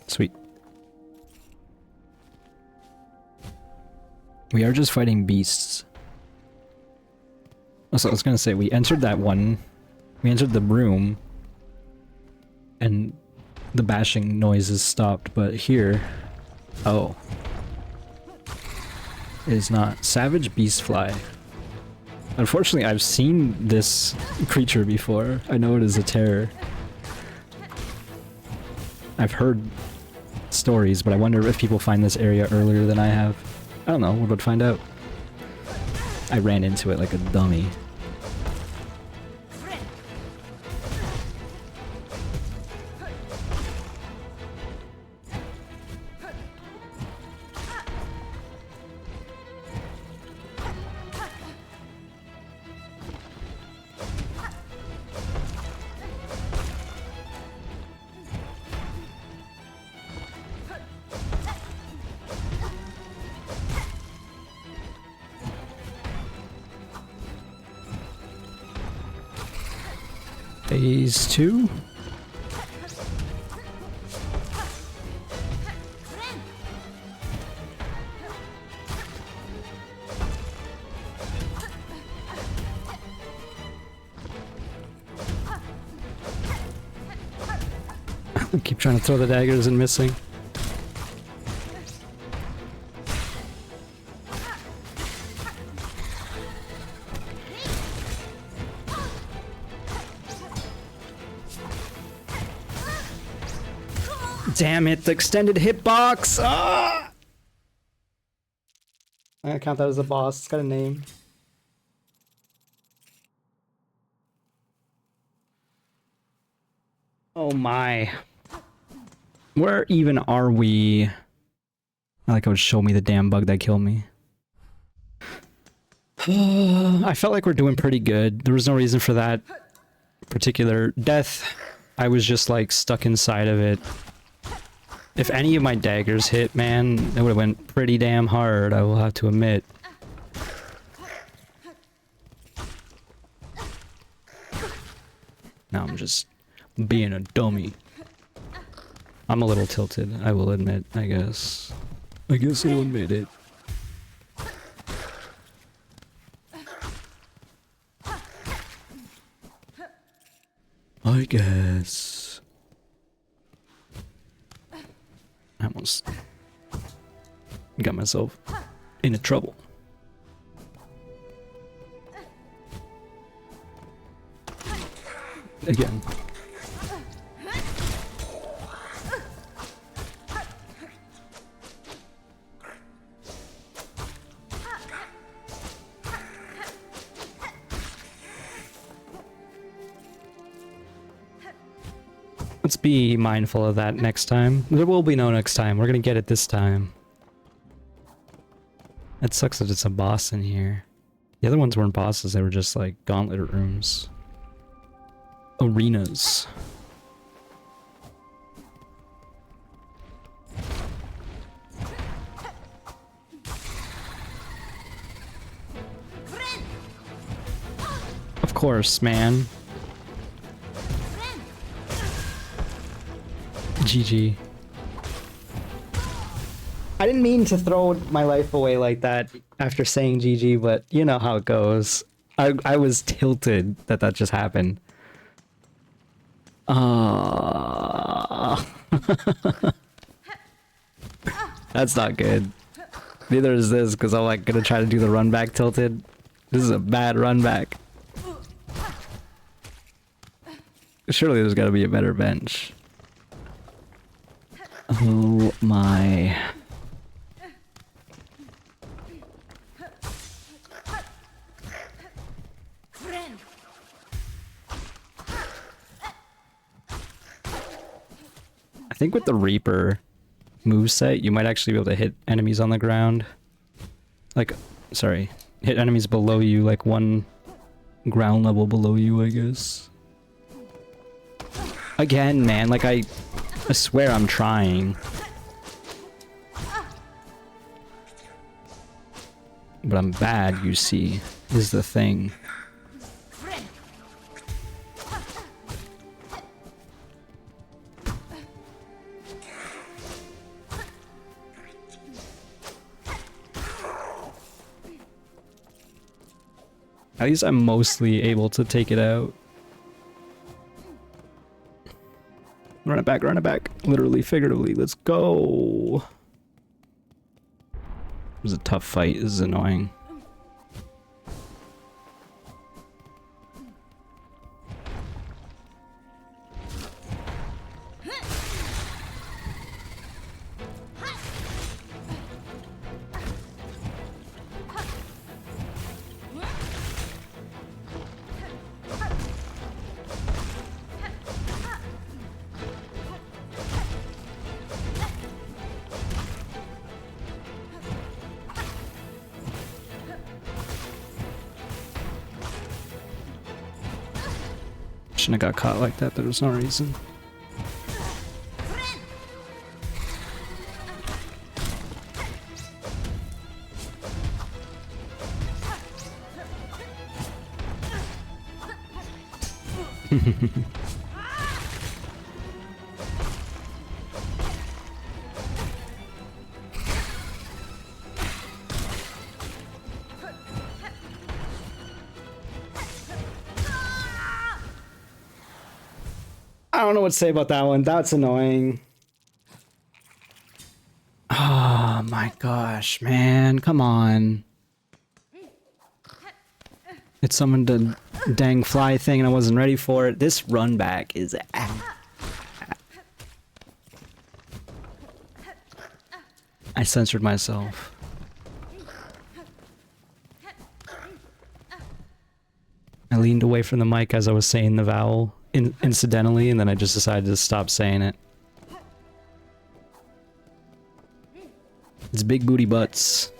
Speaker 1: Sweet. We are just fighting beasts. Also, I was gonna say, we entered that one. We entered the room. And the bashing noises stopped, but here, Oh. It is not. Savage Beastfly. Unfortunately, I've seen this creature before. I know it is a terror. I've heard stories, but I wonder if people find this area earlier than I have. I don't know, we're about to find out. I ran into it like a dummy. Phase 2? I keep trying to throw the daggers and missing. Damn it, the extended hitbox! Ah! I'm gonna count that as a boss. It's got a name. Oh my. Where even are we? I like how it would show me the damn bug that killed me. I felt like we're doing pretty good. There was no reason for that particular death. I was just like stuck inside of it. If any of my daggers hit, man, it would have went pretty damn hard, I will have to admit. Now I'm just being a dummy. I'm a little tilted, I will admit, I guess. I guess I'll admit it. I guess. I almost got myself into trouble. Again. Let's be mindful of that next time. There will be no next time. We're gonna get it this time. It sucks that it's a boss in here. The other ones weren't bosses, they were just like gauntlet rooms. Arenas. Of course, man. GG. I didn't mean to throw my life away like that after saying GG, but you know how it goes. I was tilted that that just happened. That's not good. Neither is this, because I'm like gonna try to do the run back tilted. This is a bad run back. Surely there's gotta be a better bench. Oh my. I think with the Reaper moveset, you might actually be able to hit enemies on the ground. Like, sorry, hit enemies below you, like one ground level below you, I guess. Again, man, like I swear I'm trying. But I'm bad, you see, is the thing. At least I'm mostly able to take it out. Run it back, literally, figuratively, let's go. It was a tough fight. This is annoying. Shouldn't have got caught like that. There was no reason. I don't know what to say about that one. That's annoying. Oh my gosh, man. Come on. It summoned a dang fly thing and I wasn't ready for it. This run back is... I censored myself. I leaned away from the mic as I was saying the vowel incidentally, and then I just decided to stop saying it. It's big booty butts,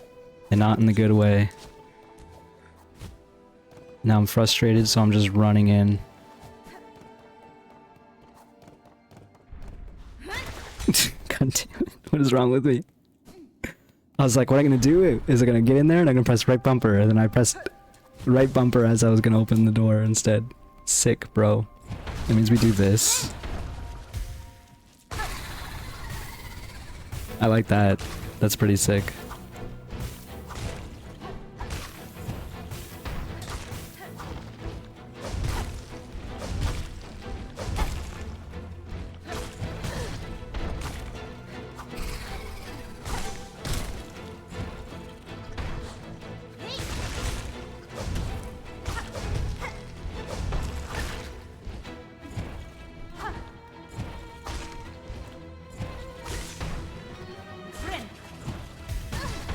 Speaker 1: and not in the good way. Now I'm frustrated, so I'm just running in. God damn it, what is wrong with me? I was like, what am I gonna do? Is it gonna get in there and I'm gonna press right bumper? And then I pressed right bumper as I was gonna open the door instead. Sick, bro. That means we do this. I like that. That's pretty sick.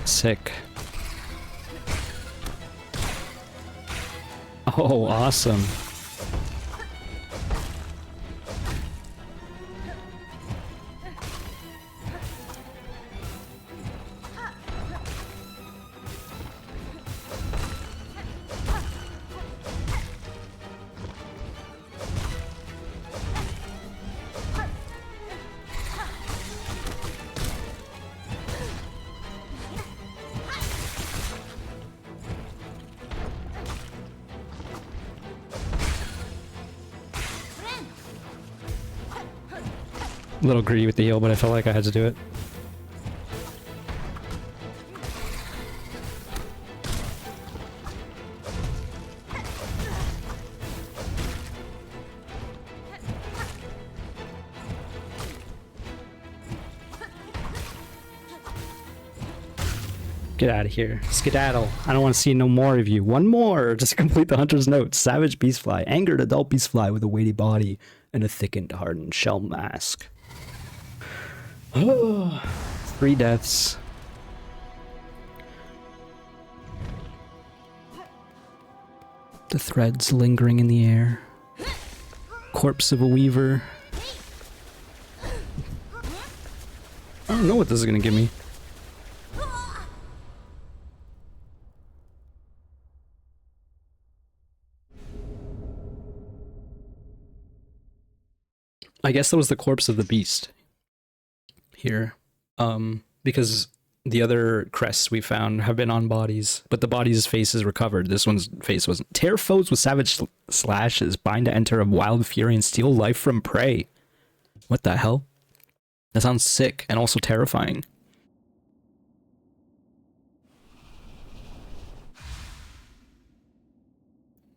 Speaker 1: Sick. Oh, awesome. A little greedy with the heal, but I felt like I had to do it. Get out of here. Skedaddle. I don't want to see no more of you. One more! Just to complete the hunter's note. Savage beastfly. Angered adult beastfly with a weighty body and a thickened, hardened shell mask. Oh, 3 deaths. The threads lingering in the air. Corpse of a weaver. I don't know what this is gonna give me. I guess that was the corpse of the beast here. Because the other crests we found have been on bodies, but the body's face is recovered. This one's face wasn't. Tear foes with savage slashes, bind to enter of wild fury and steal life from prey. What the hell? That sounds sick and also terrifying.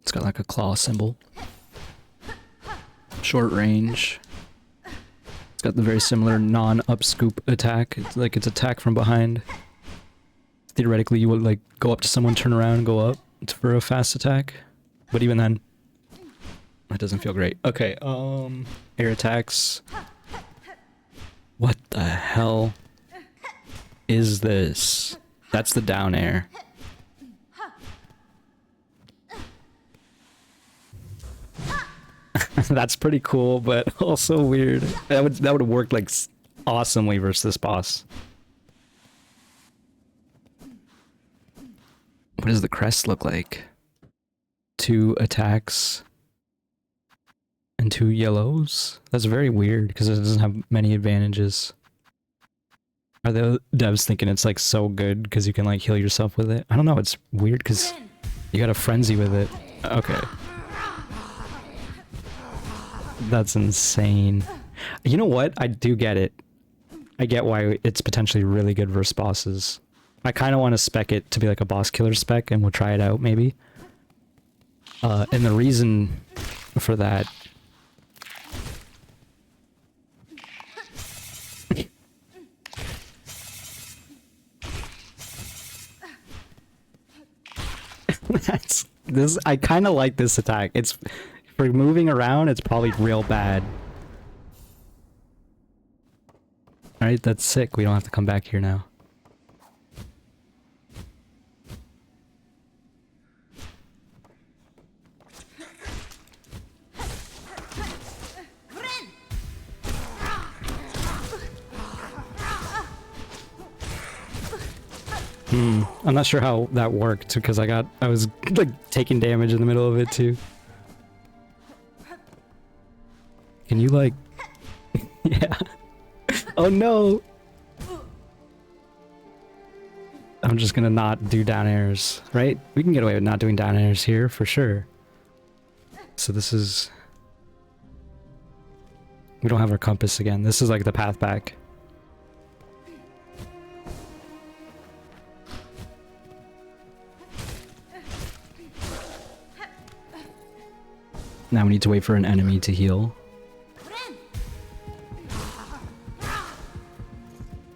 Speaker 1: It's got like a claw symbol. Short range. Got the very similar non-up scoop attack. It's like it's attack from behind. theoretically you would like go up to someone, turn around, and go up for a fast attack. But even then, that doesn't feel great. Okay, air attacks. What the hell is this? That's the down air. That's pretty cool, but also weird. That would have worked like awesomely versus this boss. What does the crest look like? 2 attacks and 2 yellows? That's very weird because it doesn't have many advantages. Are the devs thinking it's like so good because you can like heal yourself with it? I don't know, it's weird because you got a frenzy with it. Okay. That's insane. You know what? I do get it. I get why it's potentially really good versus bosses. I kind of want to spec it to be like a boss killer spec, and we'll try it out maybe. And the reason for that... That's... this. I kind of like this attack. It's... for moving around, it's probably real bad. Alright, that's sick. We don't have to come back here now. I'm not sure how that worked because I was like taking damage in the middle of it too. Can you like... yeah. Oh no! I'm just gonna not do down airs, right? We can get away with not doing down airs here for sure. So this is... we don't have our compass again. This is like the path back. Now we need to wait for an enemy to heal.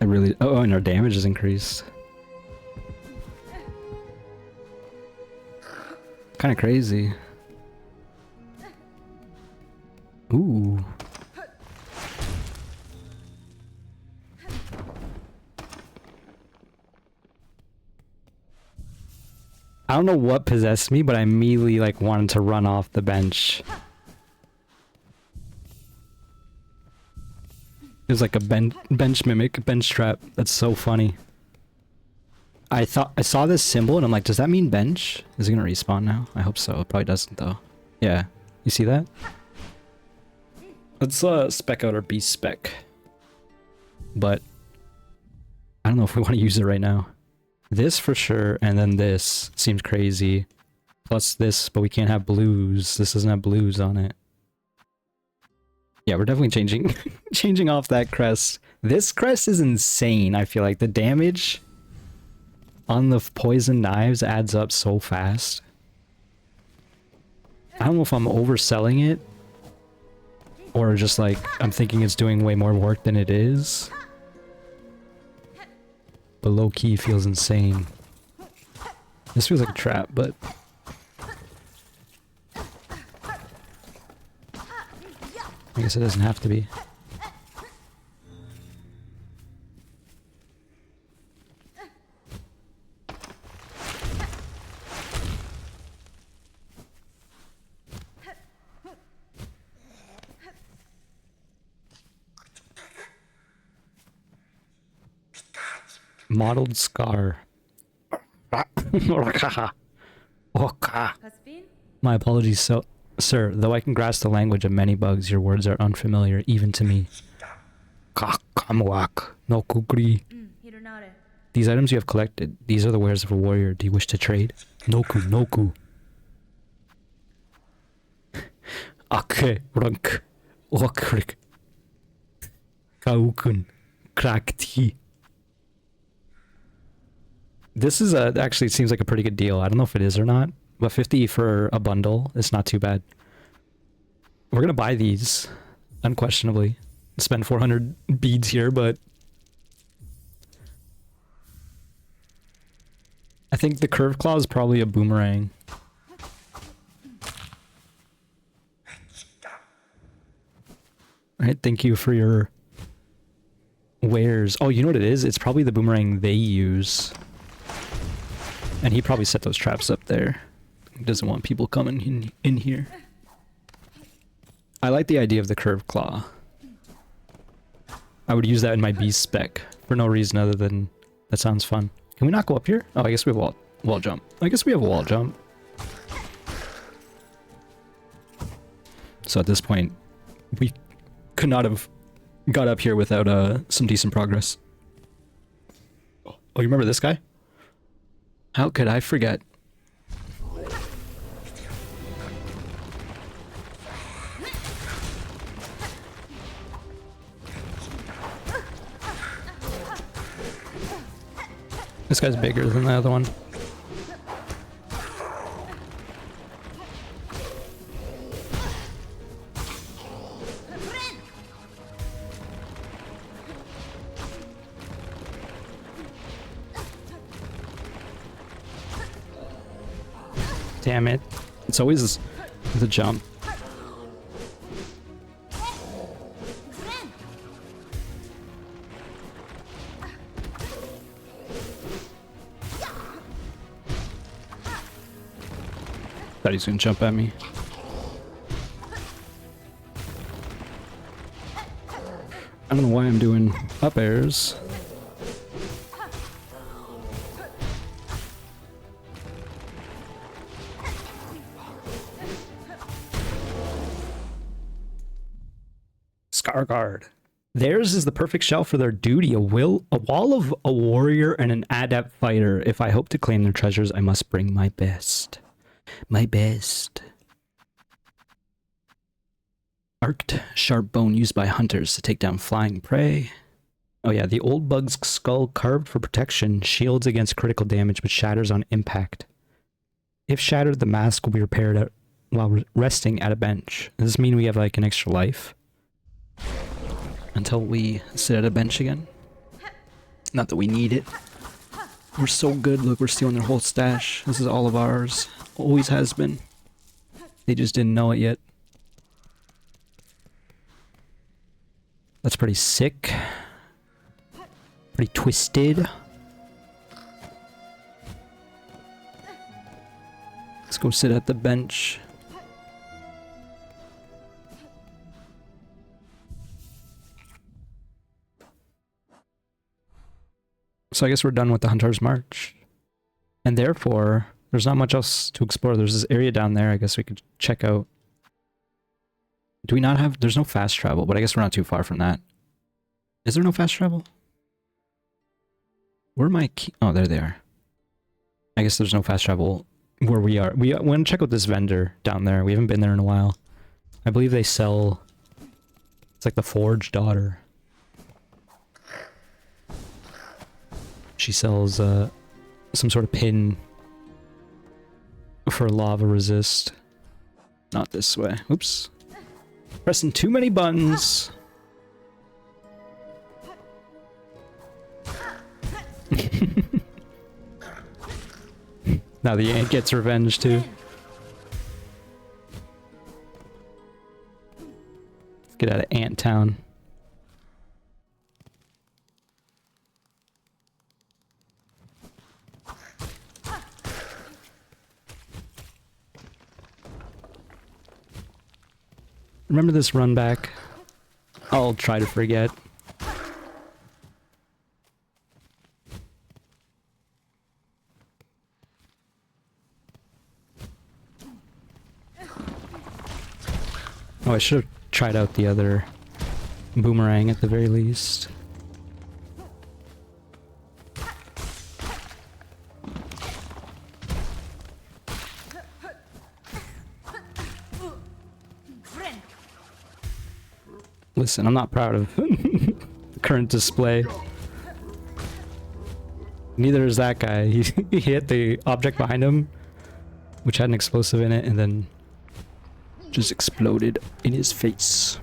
Speaker 1: I really... oh, and our damage is increased. Kind of crazy. Ooh. I don't know what possessed me, but I immediately like wanted to run off the bench. It was like a bench mimic, bench trap. That's so funny. I saw this symbol and I'm like, does that mean bench? Is it gonna respawn now? I hope so. It probably doesn't though. Yeah. You see that? Let's spec out our beast spec. But I don't know if we want to use it right now. This for sure, and then this seems crazy. Plus this, but we can't have blues. This doesn't have blues on it. Yeah, we're definitely changing off that crest. This crest is insane, I feel like. The damage on the poison knives adds up so fast. I don't know if I'm overselling it, or just like, I'm thinking it's doing way more work than it is. But low-key feels insane. This feels like a trap, but... I guess it doesn't have to be. Mottled scar. My apologies, sir. Though I can grasp the language of many bugs, your words are unfamiliar even to me. No kukri. These items you have collected, these are the wares of a warrior. Do you wish to trade? Noku. Ake rank. Okrik. Kaukun. Krakti. This is actually seems like a pretty good deal. I don't know if it is or not, but 50 for a bundle is not too bad. We're gonna buy these, unquestionably. Spend 400 beads here, but I think the curved claw is probably a boomerang. Alright, thank you for your wares. Oh, you know what it is? It's probably the boomerang they use. And he probably set those traps up there. He doesn't want people coming in here. I like the idea of the curved claw. I would use that in my beast spec for no reason other than that sounds fun. Can we not go up here? Oh, I guess we have wall jump. I guess we have a wall jump. So at this point, we could not have got up here without some decent progress. Oh, you remember this guy? How could I forget? This guy's bigger than the other one. Damn it. It's always the jump. Thought he's gonna jump at me. I don't know why I'm doing up airs. Scar guard. Theirs is the perfect shell for their duty, a wall of a warrior and an adept fighter. If I hope to claim their treasures, I must bring my best. My best. Arced sharp bone used by hunters to take down flying prey. Oh yeah, the old bug's skull carved for protection, shields against critical damage but shatters on impact. If shattered, the mask will be repaired while resting at a bench. Does this mean we have like an extra life? Until we sit at a bench again? Not that we need it. We're so good, look, we're stealing their whole stash. This is all of ours. Always has been. They just didn't know it yet. That's pretty sick. Pretty twisted. Let's go sit at the bench. So I guess we're done with the Hunter's March. And therefore, there's not much else to explore. There's this area down there I guess we could check out. Do we not have... There's no fast travel, but I guess we're not too far from that. Is there no fast travel? Where are my key... Oh, there they are. I guess there's no fast travel where we are. We want to check out this vendor down there. We haven't been there in a while. I believe they sell... It's like the Forge Daughter. She sells some sort of pin for lava resist. Not this way. Oops. Pressing too many buttons. Now the ant gets revenge too. Let's get out of Ant Town. Remember this run back? I'll try to forget. Oh, I should have tried out the other boomerang at the very least. Listen, I'm not proud of the current display. Neither is that guy. He hit the object behind him, which had an explosive in it, and then just exploded in his face.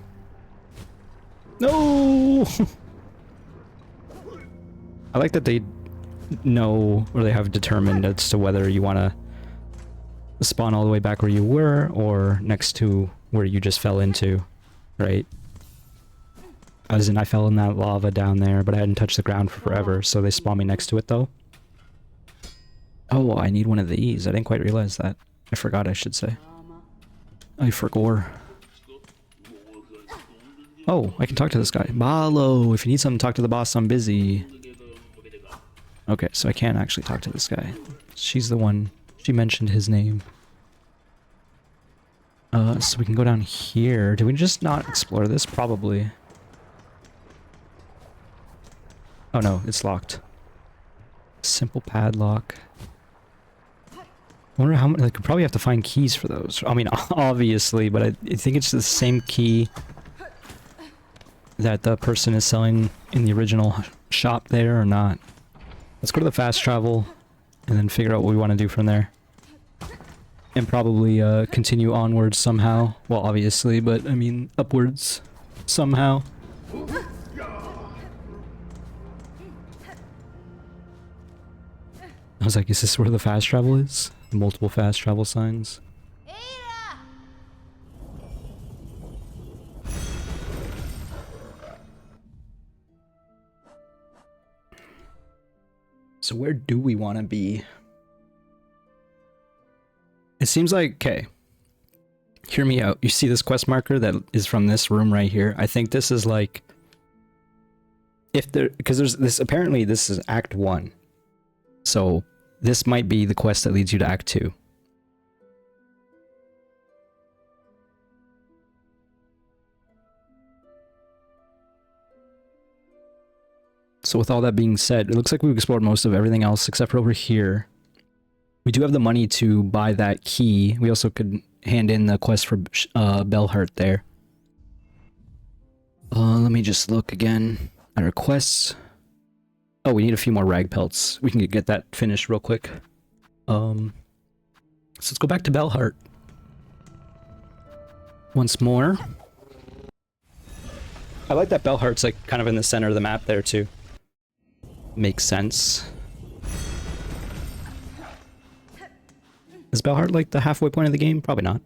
Speaker 1: No! I like that they know, or they have determined as to whether you want to spawn all the way back where you were or next to where you just fell into, right? As in, I fell in that lava down there, but I hadn't touched the ground for forever, so they spawned me next to it though. Oh, I need one of these. I didn't quite realize that. I forgot, I should say. I forgot. Oh, I can talk to this guy. Malo, if you need something, talk to the boss. I'm busy. Okay, so I can't actually talk to this guy. She's the one. She mentioned his name. So we can go down here. Did we just not explore this? Probably. Oh no, it's locked. Simple padlock. I wonder how many. Like, could probably have to find keys for those. I mean, obviously, but I think it's the same key that the person is selling in the original shop there or not. Let's go to the fast travel and then figure out what we want to do from there. And probably continue onwards somehow. Well, obviously, but I mean upwards somehow. I was like, is this where the fast travel is? Multiple fast travel signs. So where do we want to be? It seems like, okay, hear me out. You see this quest marker that is from this room right here? I think this is like, if there, because there's this, apparently this is Act 1. So this might be the quest that leads you to Act 2. So with all that being said, it looks like we've explored most of everything else except for over here. We do have the money to buy that key. We also could hand in the quest for Bellhurt there. Let me just look again at our quests. Oh, we need a few more rag pelts. We can get that finished real quick. So let's go back to Bellhurt. Once more. I like that Bellhart's like kind of in the center of the map there too. Makes sense. Is Bellhart like the halfway point of the game? Probably not.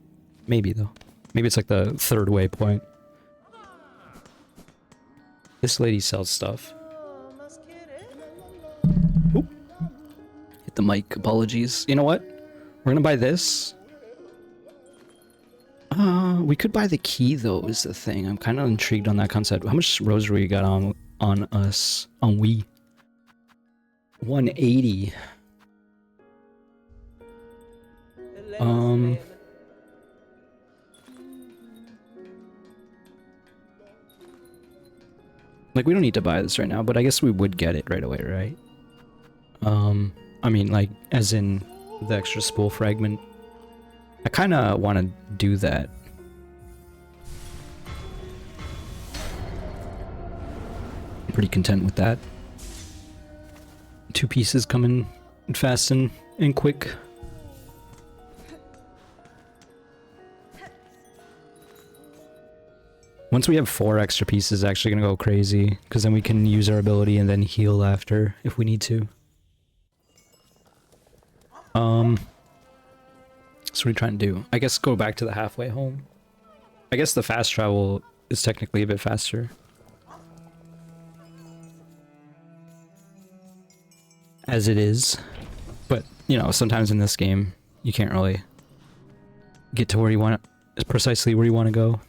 Speaker 1: Maybe though. Maybe it's like the third way point. This lady sells stuff. Oop. Hit the mic, apologies. You know what? We're gonna buy this. We could buy the key though, is the thing. I'm kind of intrigued on that concept. How much rosary you got on us? On we? 180. Like, we don't need to buy this right now, but I guess we would get it right away, right? I mean, like, as in the extra spool fragment. I kind of want to do that. I'm pretty content with that. 2 pieces coming fast and quick. Once we have 4 extra pieces, it's actually gonna go crazy, because then we can use our ability and then heal after if we need to. So what are you trying to do? I guess go back to the halfway home. I guess the fast travel is technically a bit faster. As it is. But, you know, sometimes in this game, you can't really get to where you want it, precisely where you want to go.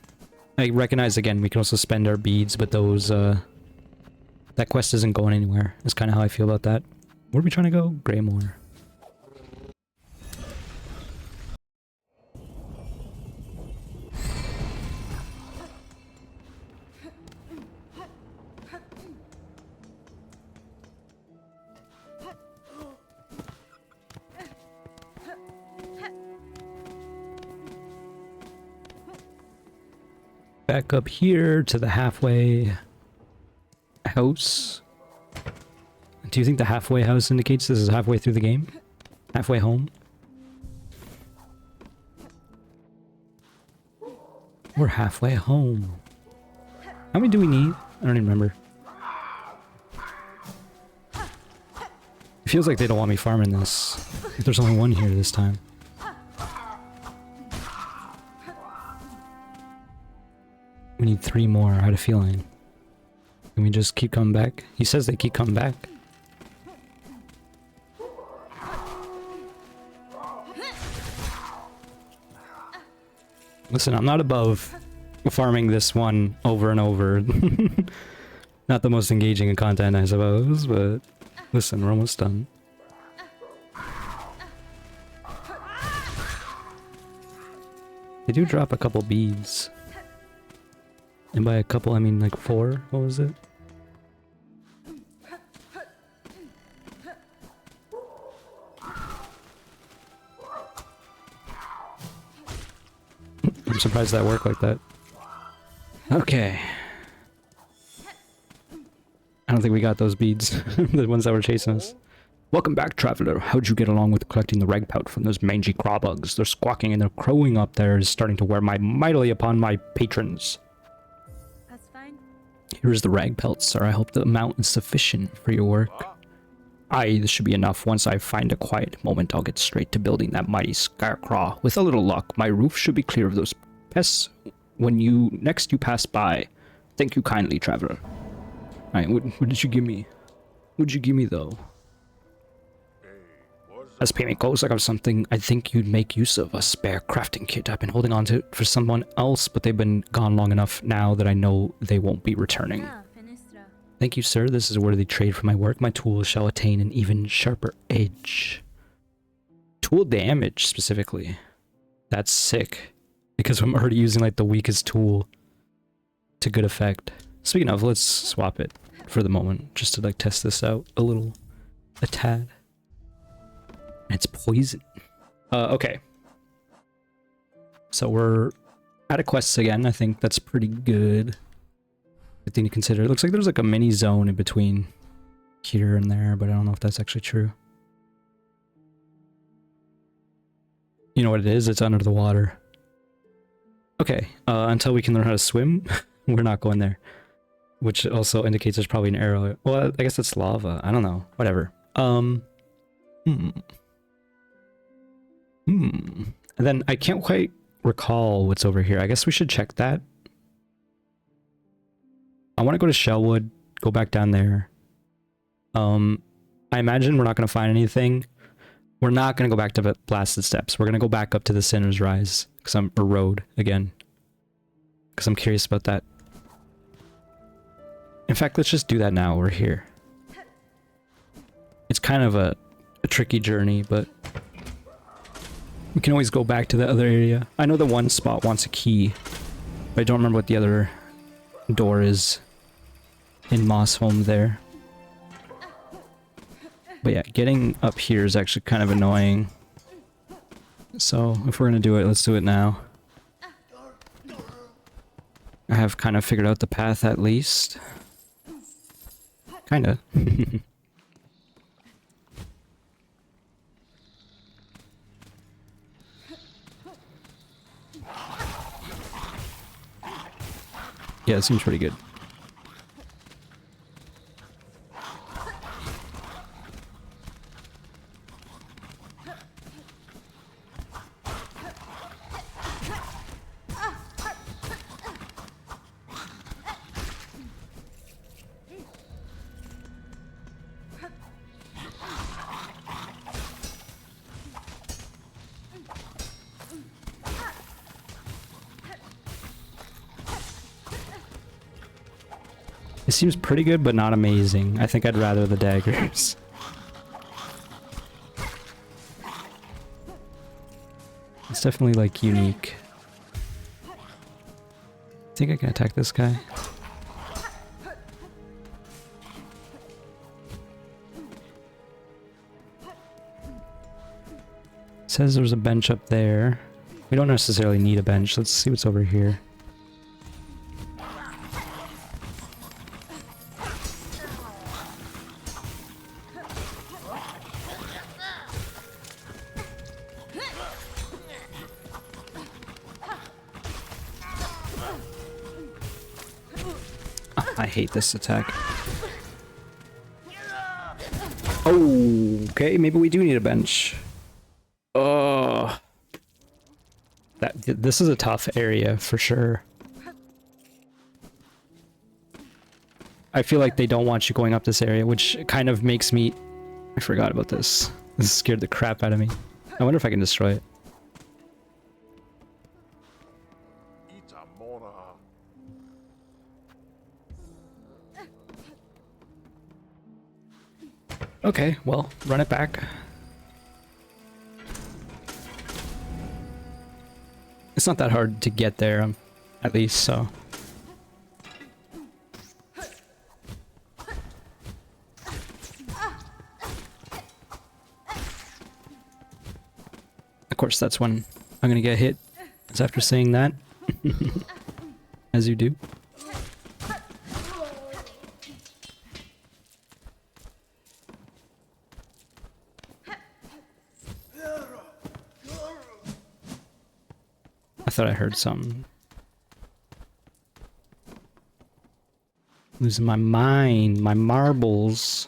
Speaker 1: I recognize, again, we can also spend our beads, but those, that quest isn't going anywhere. That's kind of how I feel about that. Where are we trying to go? Greymore. Back up here to the halfway house. Do you think the halfway house indicates this is halfway through the game? Halfway home? We're halfway home. How many do we need? I don't even remember. It feels like they don't want me farming this. There's only one here this time. We need 3 more, I had a feeling. Can we just keep coming back? He says they keep coming back. Listen, I'm not above farming this one over and over. Not the most engaging in content, I suppose, but listen, we're almost done. They do drop a couple beads. And by a couple, I mean like 4. What was it? I'm surprised that worked like that. Okay. I don't think we got those beads. The ones that were chasing us. Welcome back, traveler. How'd you get along with collecting the ragpout from those mangy craw bugs? Their squawking and their crowing up there is starting to wear mightily upon my patrons.
Speaker 2: That's fine.
Speaker 1: Here's the rag pelt, sir. I hope the amount is sufficient for your work. Aye, this should be enough. Once I find a quiet moment, I'll get straight to building that mighty scarecrow. With a little luck, my roof should be clear of those pests when you pass by. Thank you kindly, traveler. Alright, what did you give me? What'd you give me, though? As payment goes, I got something I think you'd make use of. A spare crafting kit. I've been holding on to it for someone else, but they've been gone long enough now that I know they won't be returning. Thank you, sir. This is a worthy trade for my work. My tools shall attain an even sharper edge. Tool damage, specifically. That's sick. Because I'm already using, like, the weakest tool to good effect. Speaking of, let's swap it for the moment, just to, like, test this out a tad. And it's poison. Okay. So we're out of quests again. I think that's pretty good. Good thing to consider. It looks like there's like a mini zone in between here and there, but I don't know if that's actually true. You know what it is? It's under the water. Okay, until we can learn how to swim, we're not going there. Which also indicates there's probably an arrow. Well, I guess it's lava. I don't know. Whatever. And then I can't quite recall what's over here. I guess we should check that. I want to go to Shellwood, go back down there. I imagine we're not going to find anything. We're not going to go back to Blasted Steps. We're going to go back up to the Sinner's Rise. Or Road, again. Because I'm curious about that. In fact, let's just do that now. We're here. It's kind of a tricky journey, but we can always go back to the other area. I know the one spot wants a key, but I don't remember what the other door is in Mossholm there. But yeah, getting up here is actually kind of annoying. So if we're gonna do it, let's do it now. I have kind of figured out the path at least. Kinda. Yeah, it seems pretty good. It seems pretty good, but not amazing. I think I'd rather the daggers. It's definitely, like, unique. I think I can attack this guy. It says there's a bench up there. We don't necessarily need a bench. Let's see what's over here. I hate this attack. Oh, okay, maybe we do need a bench. Oh, this is a tough area for sure. I feel like they don't want you going up this area, which kind of makes me... I forgot about this. This scared the crap out of me. I wonder if I can destroy it. Okay, well, run it back. It's not that hard to get there, at least, so... Of course, that's when I'm gonna get hit. It's after saying that. As you do. I thought I heard something. Losing my mind, my marbles.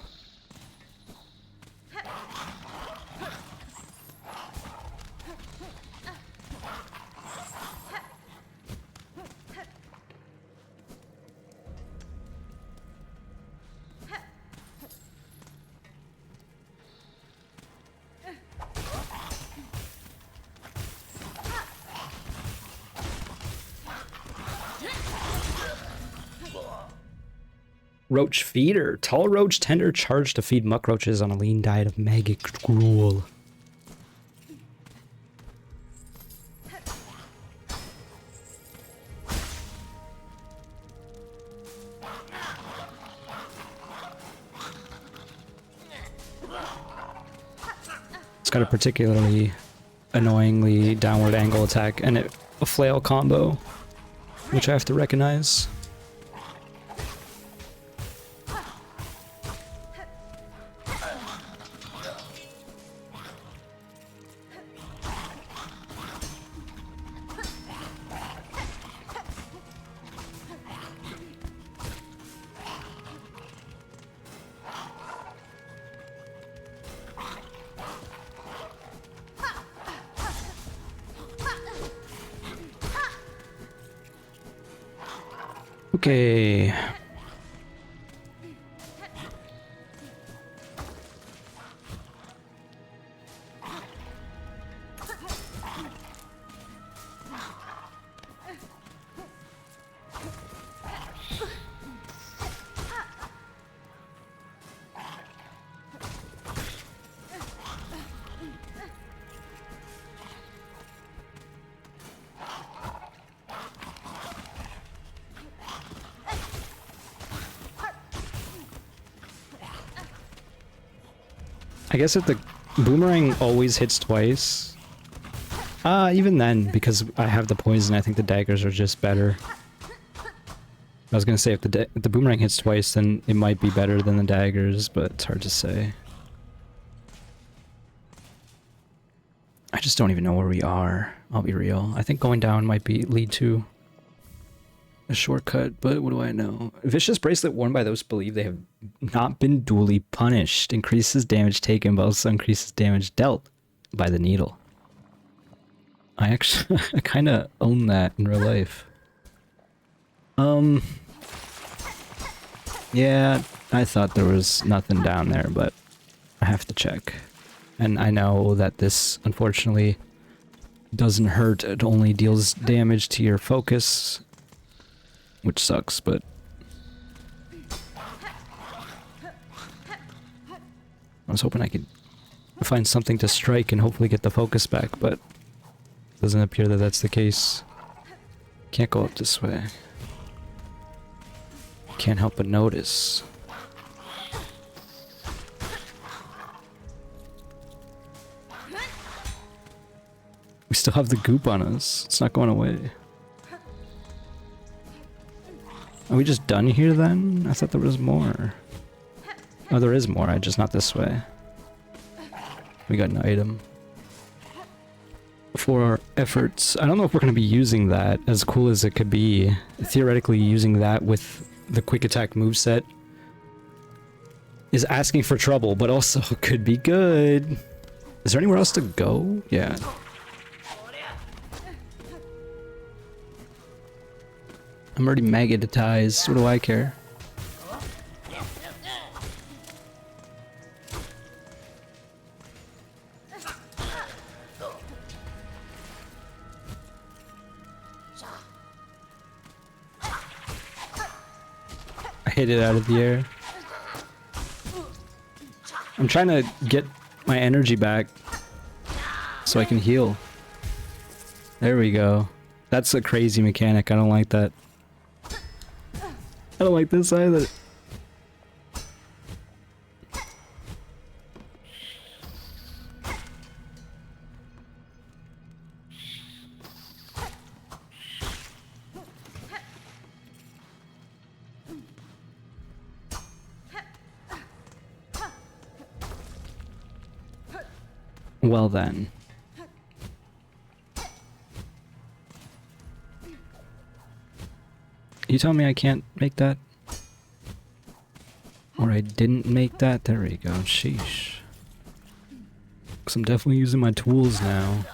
Speaker 1: Roach feeder. Tall roach tender charged to feed muck roaches on a lean diet of magic gruel. It's got a particularly annoyingly downward angle attack and a flail combo, which I have to recognize. Okay. I guess if the boomerang always hits twice, even then, because I have the poison, I think the daggers are just better. I was gonna say if the boomerang hits twice, then it might be better than the daggers, but it's hard to say. I just don't even know where we are. I'll be real. I think going down might lead to a shortcut, but what do I know? Vicious bracelet worn by those who believe they have not been duly punished. Increases damage taken, but also increases damage dealt by the needle. I actually, I kind of own that in real life. Yeah, I thought there was nothing down there, but I have to check. And I know that this, unfortunately, doesn't hurt. It only deals damage to your focus, which sucks, but... I was hoping I could find something to strike and hopefully get the focus back, but it doesn't appear that that's the case. Can't go up this way. Can't help but notice. We still have the goop on us. It's not going away. Are we just done here then? I thought there was more. Oh, there is more, just not this way. We got an item. For our efforts. I don't know if we're going to be using that, as cool as it could be. Theoretically, using that with the quick attack moveset is asking for trouble, but also could be good. Is there anywhere else to go? Yeah. I'm already magnetized. What do I care? I hit it out of the air. I'm trying to get my energy back so I can heal. There we go. That's a crazy mechanic. I don't like that. I don't like this either. Well then. You tell me I can't make that? Or I didn't make that? There we go. Sheesh. Because I'm definitely using my tools now.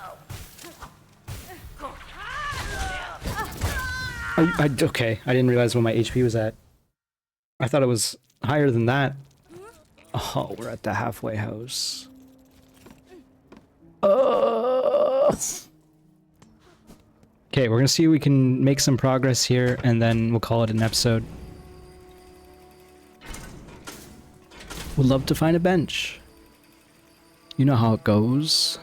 Speaker 1: Okay, I didn't realize what my HP was at. I thought it was higher than that. Oh, we're at the halfway house. Okay, we're gonna see if we can make some progress here, and then we'll call it an episode. Would love to find a bench. You know how it goes.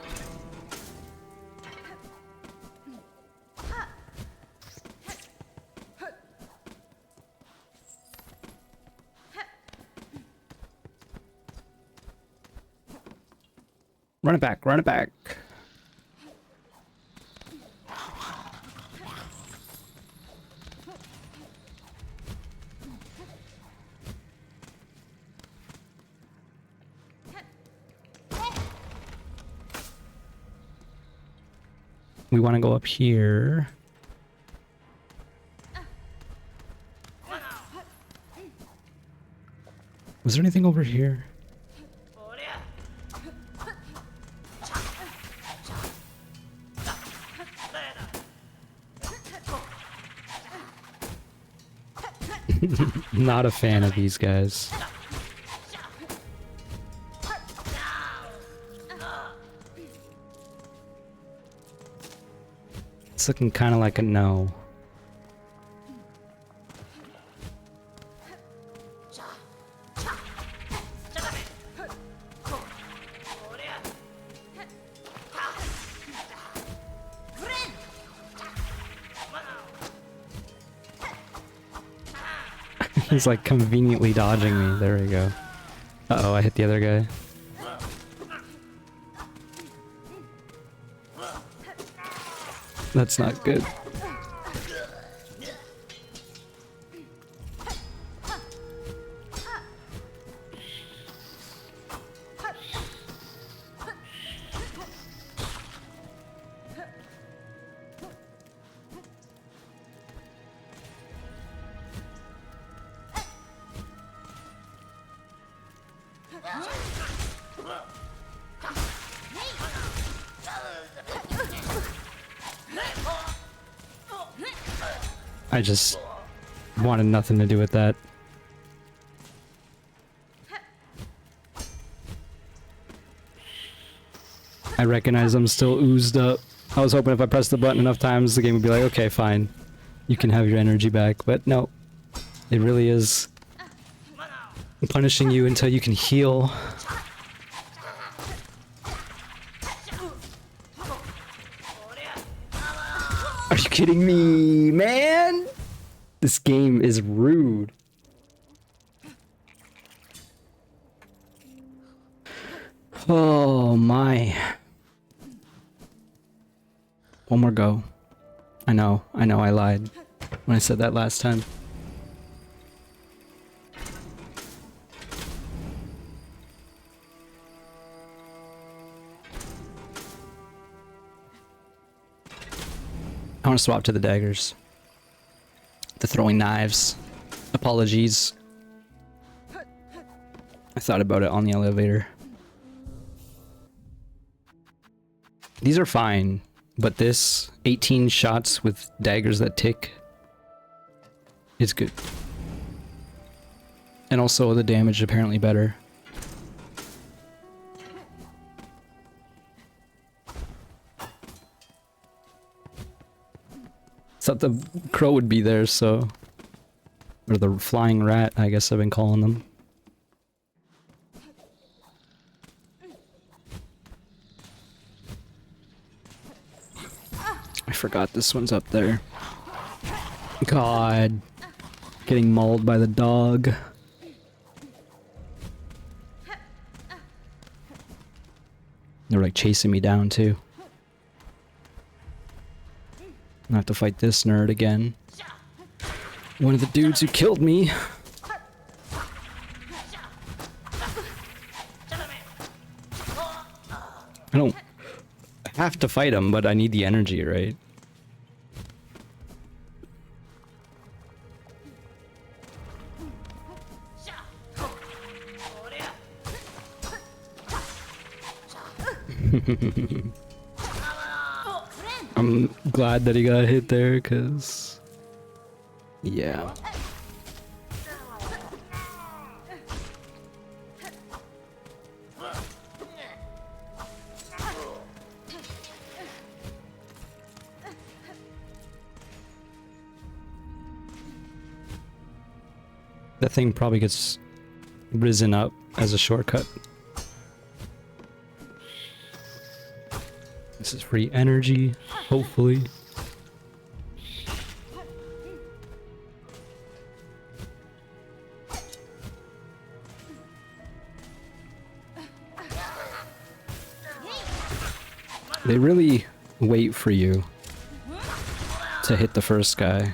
Speaker 1: Run it back, run it back. We want to go up here. Was there anything over here? Not a fan of these guys. It's looking kind of like a no. He's like conveniently dodging me. There we go. Uh-oh, I hit the other guy. That's not good. I just wanted nothing to do with that. I recognize I'm still oozed up. I was hoping if I pressed the button enough times, the game would be like, okay, fine. You can have your energy back, but no. It really is punishing you until you can heal. Are you kidding me, man? This game is rude. Oh my. One more go. I know, I lied when I said that last time. I want to swap to the daggers. The throwing knives. Apologies. I thought about it on the elevator. These are fine, but this 18 shots with daggers that tick is good. And also the damage apparently better. Thought the crow would be there, so... Or the flying rat, I guess I've been calling them. I forgot this one's up there. God. Getting mauled by the dog. They're like chasing me down too. I have to fight this nerd again. One of the dudes who killed me. I don't have to fight him, but I need the energy, right? I'm glad that he got hit there, cause yeah. That thing probably gets risen up as a shortcut. This is free energy, hopefully. They really wait for you to hit the first guy.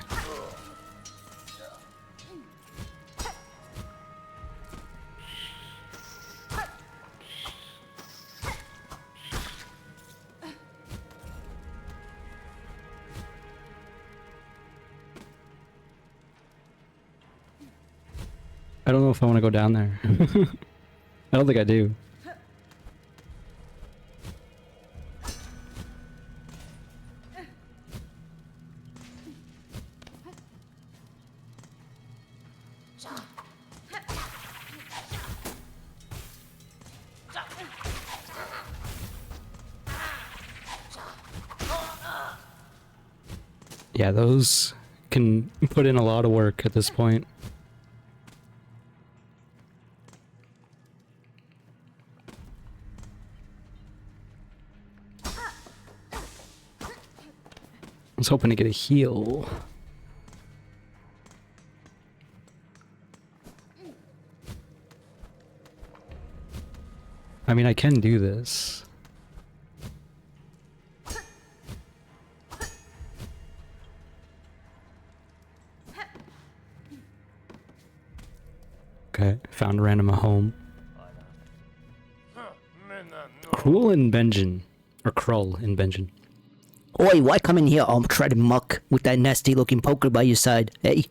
Speaker 1: I don't know if I want to go down there. I don't think I do. Yeah, those can put in a lot of work at this point. I was hoping to get a heal. I mean, I can do this. Okay, found random a home. Cruel in Benjen. Or Krull in Benjen.
Speaker 3: Oi, why come in here all treading muck with that nasty looking poker by your side, hey?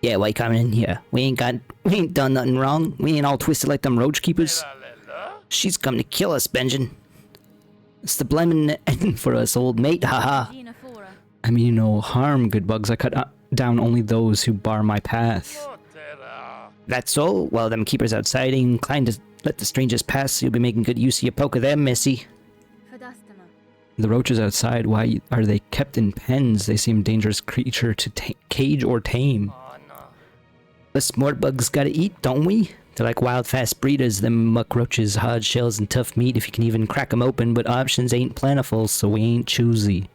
Speaker 3: Yeah, why coming in here? We ain't done nothing wrong. We ain't all twisted like them roach keepers. She's come to kill us, Benjen. It's the blaming end for us, old mate, haha. I mean, no harm, good bugs. I cut down only those who bar my path. That's so? Well, them keepers outside ain't inclined to let the strangers pass, so you'll be making good use of your poker there, missy. The roaches outside, why are they kept in pens? They seem a dangerous creature to cage or tame. Us more bugs gotta eat, don't we? They're like wild fast breeders, them muck roaches, hard shells and tough meat if you can even crack 'em open, but options ain't plentiful, so we ain't choosy.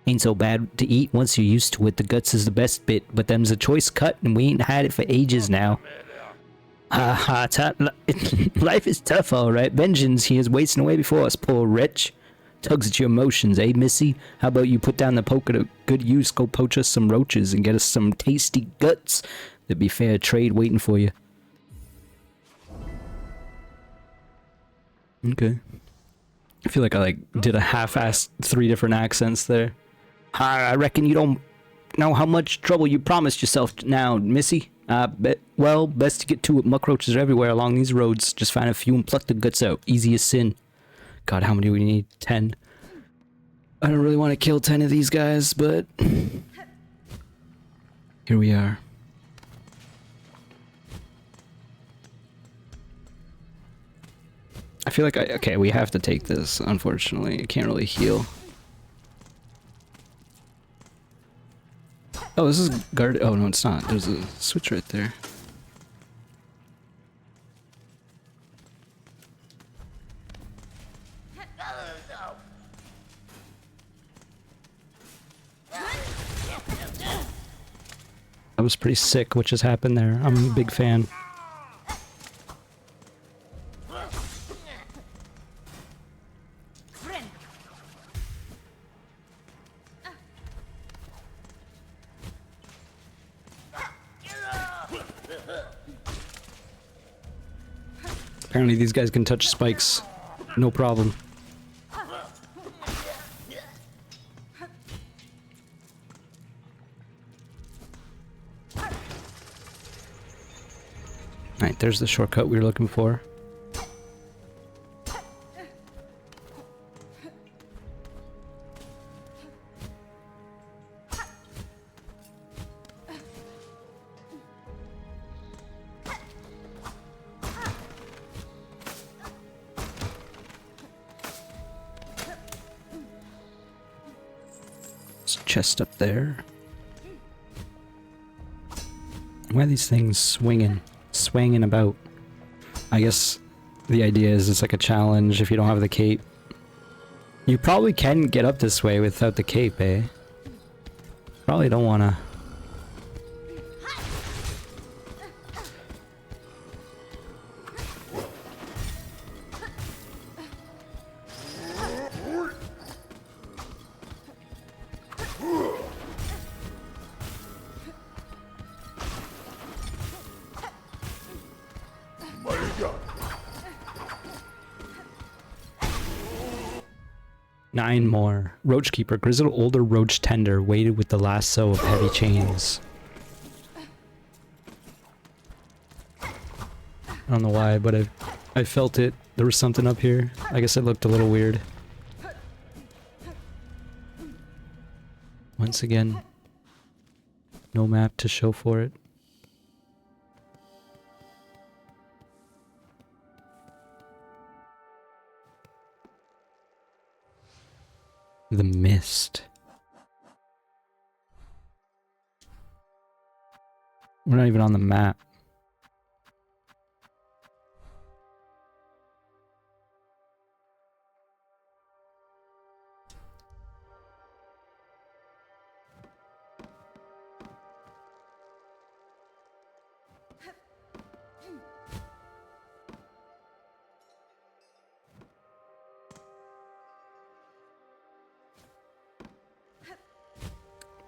Speaker 3: Ain't so bad to eat once you're used to it. The guts is the best bit, but them's a choice cut, and we ain't had it for ages now. Life is tough, alright. Vengeance, he is wasting away before us, poor wretch. Tugs at your emotions, eh, missy? How about you put down the poker to good use, go poach us some roaches and get us some tasty guts? There'd be fair trade waiting for you. Okay. I feel like I did a half-assed 3 different accents there. I reckon you don't Now, how much trouble you promised yourself now, Missy? Well, best to get to it. Muckroaches are everywhere along these roads. Just find a few and pluck the guts out. Easy as sin. God, how many do we need? 10. I don't really want to kill 10 of these guys, but... here we are. I feel like okay, we have to take this, unfortunately. I can't really heal. Oh, this is guard. Oh, no, it's not. There's a switch right there. That was pretty sick, what just happened there. I'm a big fan. Apparently these guys can touch spikes. No problem. Alright, there's the shortcut we were looking for. There's a chest up there. Why are these things swinging about? I guess the idea is it's like a challenge if you don't have the cape. You probably can get up this way without the cape, eh? Probably don't wanna. Nine more. Roach Keeper. Grizzled older roach tender weighted with the lasso of heavy chains. I don't know why, but I felt it. There was something up here. I guess it looked a little weird. Once again, no map to show for it. The mist. We're not even on the map.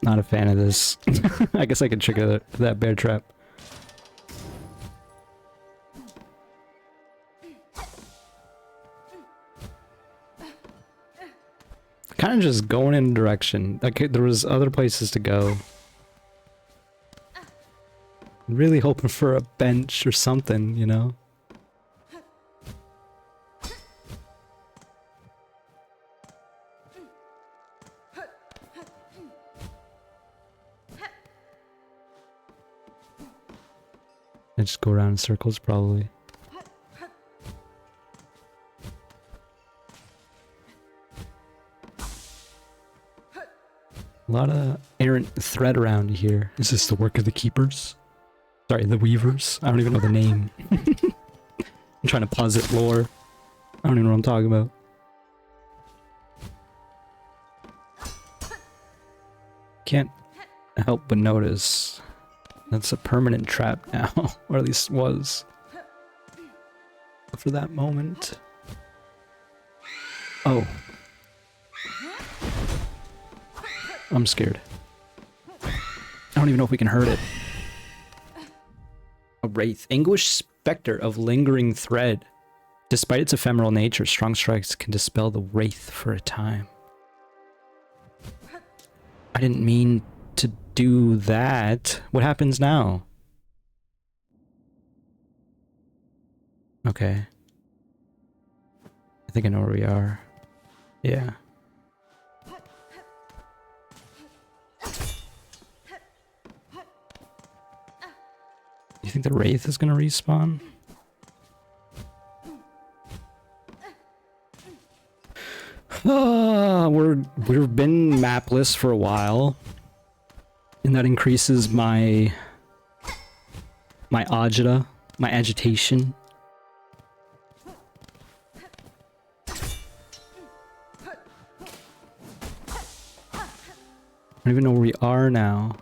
Speaker 3: Not a fan of this. I guess I could trigger that bear trap. Kind of just going in a direction. Like there was other places to go. Really hoping for a bench or something, you know? I just go around in circles, probably. A lot of errant thread around here. Is this the work of the keepers? Sorry, the weavers? I don't even know the name. I'm trying to posit lore. I don't even know what I'm talking about. Can't help but notice that's a permanent trap now, or at least was. For that moment. Oh. I'm scared. I don't even know if we can hurt it. A wraith. Anguished specter of lingering thread. Despite its ephemeral nature, strong strikes can dispel the wraith for a time. I didn't mean to
Speaker 1: do that, what happens now? Okay. I think I know where we are. Yeah. You think the Wraith is gonna respawn? We've been mapless for a while, and that increases my agita, my agitation. I don't even know where we are now.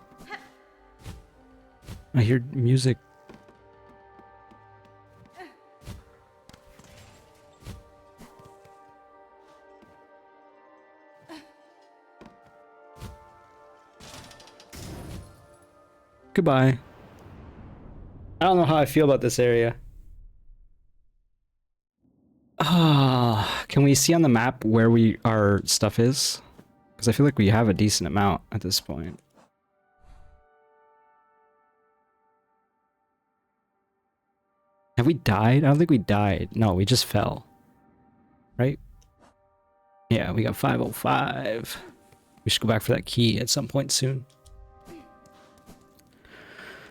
Speaker 1: I hear music. Goodbye. I don't know how I feel about this area. Can we see on the map where our stuff is? Because I feel like we have a decent amount at this point. Have we died? I don't think we died. No, we just fell. Right? Yeah, we got 505. We should go back for that key at some point soon.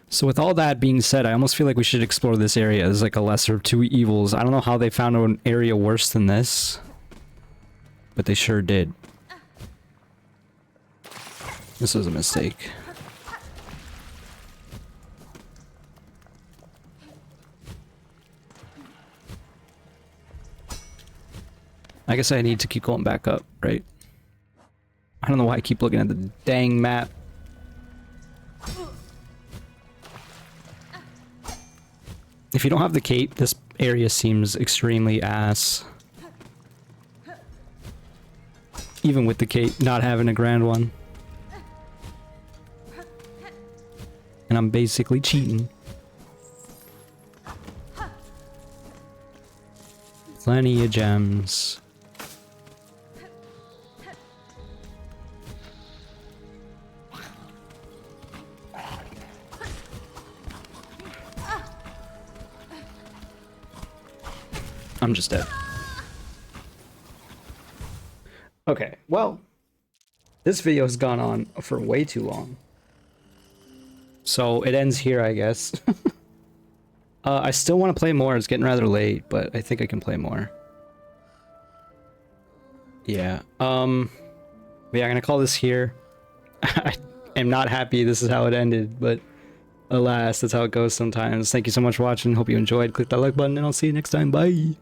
Speaker 1: So with all that being said, I almost feel like we should explore this area as like a lesser of two evils. I don't know how they found an area worse than this, but they sure did. This was a mistake. I guess I need to keep going back up, right? I don't know why I keep looking at the dang map. If you don't have the cape, this area seems extremely ass. Even with the cape, not having a grand one. And I'm basically cheating. Plenty of gems. I'm just dead. Okay, well, this video has gone on for way too long. So it ends here, I guess. I still want to play more. It's getting rather late, but I think I can play more. Yeah. Yeah, I'm gonna call this here. I am not happy this is how it ended, but alas, that's how it goes sometimes. Thank you so much for watching. Hope you enjoyed. Click that like button, and I'll see you next time. Bye.